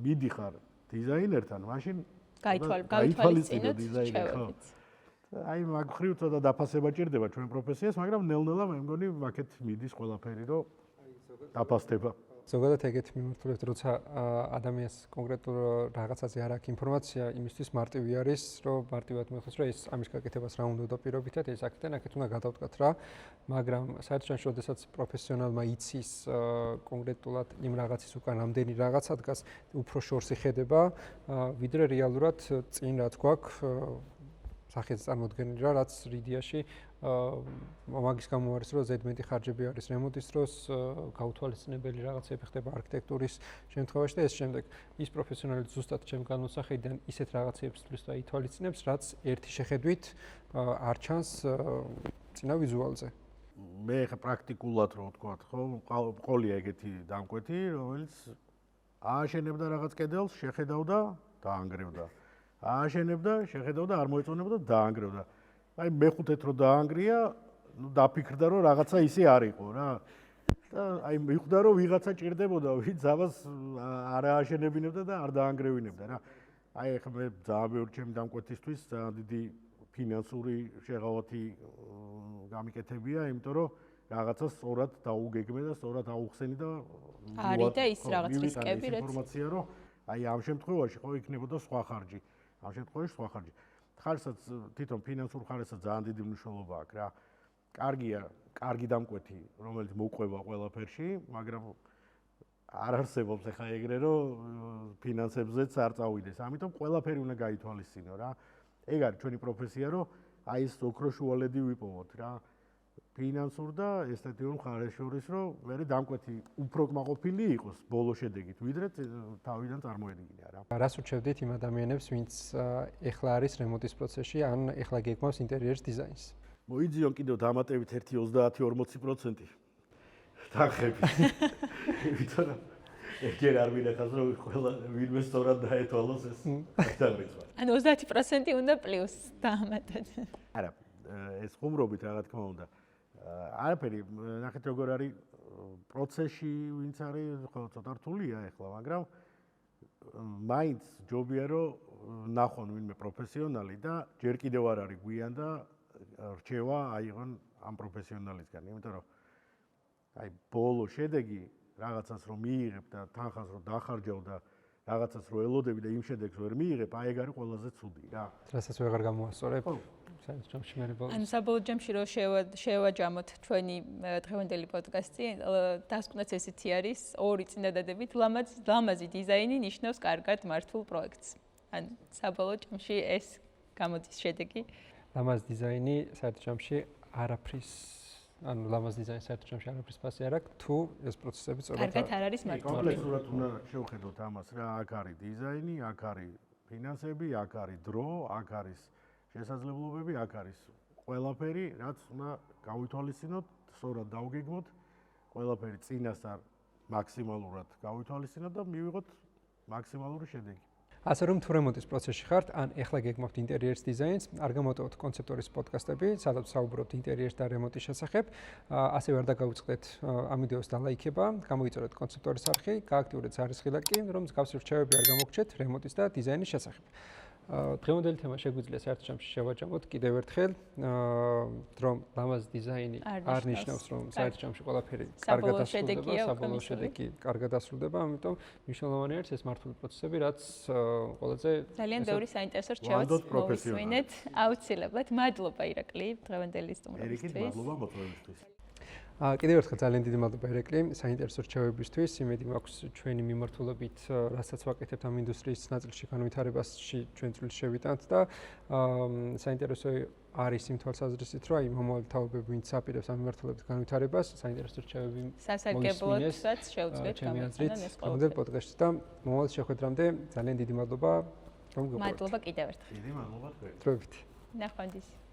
მიდიხარ დიზაინერთან, მაშინ გაითვალისწინო დიზაინერს. აი მაგ ხრივ ცოტა დაფასება ჭირდება ჩვენ პროფესიას, მაგრამ ნელ-ნელა მე მგონი მაგეთ მიდის ყველაფერი, რომ დაფასდება. ზოგადად ეგეთი მიმართულებით, როცა ადამიანს კონკრეტულ რაღაცაზე არ აქვს ინფორმაცია, იმისთვის მარტივი არის, რომ მარტივად მეხოს, რომ ეს ამის გაკეთებას რა უნდა დაპირობითად, ეს აქედან აქეთ უნდა გადავდგათ რა, მაგრამ საერთოდ შესაძაც პროფესიონალმა იცის კონკრეტულად იმ რაღაცის უკან ამდენი რაღაცა დგას, უფრო შორს იხედება, ვიდრე რეალურად წინ რაც გვაქვს სახეზე წარმოდგენილი რა, რაც რიდიაში მაგის გამო არის, რომ ზედმეტი ხარჯები არის რემონტის დროს, გაუთვალისწინებელი რაღაცები ხდება არქიტექტურის შემთხვევაში და ეს შემდეგ ის პროფესიონალი ზუსტად ჩემ განმოსახედიდან ისეთ რაღაცებს თვლის და ითვალისწინებს, რაც ერთი შეხედვით არ ჩანს წინა ვიზუალზე. მე ხა პრაქტიკულად რო ვთქვათ, ხო, ყოლია ეგეთი დამკვეთი, რომელიც ააშენებდა რაღაც კედელს, შეხედავდა, დაანგრევდა. ააშენებდა, შეხედავდა, არ მოეწონებოდა, დაანგრევდა. აი მეხუთეთ რო დაანგრია, ნუ დაფიქრდა რომ რაღაცა ისე არ იყო რა. და აი მიხვდა რომ ვიღაცა ჭირდებოდა, ვინც ამას არ ააშენებინებდა და არ დაანგრევინებდა რა. აი ახლა მე ძალიან ბევრი ჩემი დამკვეთისთვის ძალიან დიდი ფინანსური შეღავათი გამიკეთებია, იმიტომ რომ რაღაცა სწორად დაუგეგმე და სწორად აუხსენი და არის და ის რაღაც რისკები რაც ინფორმაცია რომ აი ამ შემთხვევაში ხო იქნებოდა სხვა ხარჯი. ამ შემთხვევაში სხვა ხარჯი. ხარჯსაც თვითონ ფინანსურ ხარჯსაც ძალიან დიდი მნიშვნელობა აქვს რა. კარგია, კარგი დამკვეთი, რომელიც მოყვება ყველაფერში, მაგრამ არ არსებობს ახლა ეგრე რომ ფინანსებზეც არ წავიდეს. ამიტომ ყველაფერი უნდა გაითვალისწინო რა. ეგ არის ჩვენი პროფესია, რომ აი ეს ოქროშუალედი ვიპოვოთ რა. ფინანსურ და ესთეტიურ მხარეს შორის, რომ მე დამკვეთი უფრო კმაყოფილი იყოს ბოლო შედეგით, ვიდრე თავიდან წარმოედგინა რა. რას ურჩევდით იმ ადამიანებს, ვინც ეხლა არის რემონტის პროცესში, ან ეხლა გეგმავს ინტერიერის დიზაინს? მოიძიონ კიდევ დამატებით 30-40% თანხები. იმიტომ რომ ეგერ არ მინახავს რომ ყველა ვინმე სწორად დაეთვალოს ეს დაგრიცხვა. ანუ 30% უნდა პლუს დაამატოთ. არა, ეს ხუმრობით რა თქმა უნდა. არაფერი, ნახეთ როგორ არის პროცესში ვინც არის, ხო ცოტა რთულია ეხლა, მაგრამ მაინც ჯობია რომ ნახონ ვინმე პროფესიონალი და ჯერ კიდევ არ არის გვიან და რჩევა აიღონ ამ პროფესიონალისგან, იმიტომ რომ აი ბოლო შედეგი რაღაცას რომ მიიღებ და თანხას რომ დახარჯავ და რაღაცას რო ელოდები და იმ შედეგს ვერ მიიღებ, აი ეგ არის ყველაზე ცუდი რა. რასაც ვეღარ გამოასწორებ. საერთო ჯამში მე ბოლოს. ანუ საბოლოო ჯამში რომ შევაჯამოთ ჩვენი დღევანდელი პოდკასტი, დასკვნაც ესეთი არის, ორი წინადადებით ლამაზი დიზაინი ნიშნავს კარგად მართულ პროექტს. ანუ საბოლოო ჯამში ეს გამოდის შედეგი. ლამაზ დიზაინი საერთო ჯამში არაფრის ანუ ლამაზ დიზაინს საერთო ჯამში არაფრის ფასი არ აქვს, თუ ეს პროცესები სწორად კარგად არ არის მართული. კომპლექსურად უნდა შევხედოთ ამას რა, აქ არის დიზაინი, აქ არის ფინანსები, აქ არის დრო, აქ არის შესაძლებლობები, აქ არის ყველაფერი, რაც უნდა გავითვალისწინოთ, სწორად დავგეგმოთ, ყველაფერი წინასწარ მაქსიმალურად გავითვალისწინოთ და მივიღოთ მაქსიმალური შედეგი. ასე რომ თუ რემონტის პროცესში ხართ, ან ეხლა გეგმავთ ინტერიერის დიზაინს, არ გამოტოვოთ კონცეპტორის პოდკასტები, სადაც საუბრობთ ინტერიერის და რემონტის შესახებ. ასევე არ დაგაუწყდეთ ამ ვიდეოს დალაიქება, გამოიწორეთ კონცეპტორის არხი, გააქტიურეთ ზარისხი ლайკი, რომ მსგავსი რჩევები არ გამოგჩეთ რემონტის და დიზაინის შესახებ. დღევანდელი თემა შეგვიძლია საერთო ჯამში შევაჯამოთ კიდევ ერთხელ, რომ ლამაზ დიზაინი არ ნიშნავს, რომ საერთო ჯამში ყველაფერი კარგად დასრულდება, საბოლოო შედეგი კარგად დასრულდება, ამიტომ მნიშვნელოვანი არის ეს მართული პროცესები, რაც ყველაზე ძალიან ბევრი საინტერესო რჩევაც მოვისმინეთ აუცილებლად. მადლობა ირაკლი დღევანდელი სტუმრობისთვის. ერიკით, მადლობა მოწვევისთვის. კიდევ ერთხელ ძალიან დიდი მადლობა ირაკლი საინტერესო რჩევებისთვის. იმედი მაქვს ჩვენი მიმართულებით, რასაც ვაკეთებთ ამ ინდუსტრიის ნაწილში განვითარებაში ჩვენ წვლილი შევიტანთ და საინტერესო არის იმ თვალსაზრისით, რომ აი მომავალი თაობები ვინც აპირებს ამ მიმართულებით განვითარებას, საინტერესო რჩევები სასარგებლოდაც შევძლებთ გამოიყენონ ეს ყოველდღიურ პოდკასტში და მომავალ შეხვედრამდე ძალიან დიდი მადლობა რომ გიყურებთ. მადლობა კიდევ ერთხელ. დიდი მადლობა თქვენ. დროებით. ნახვამდის.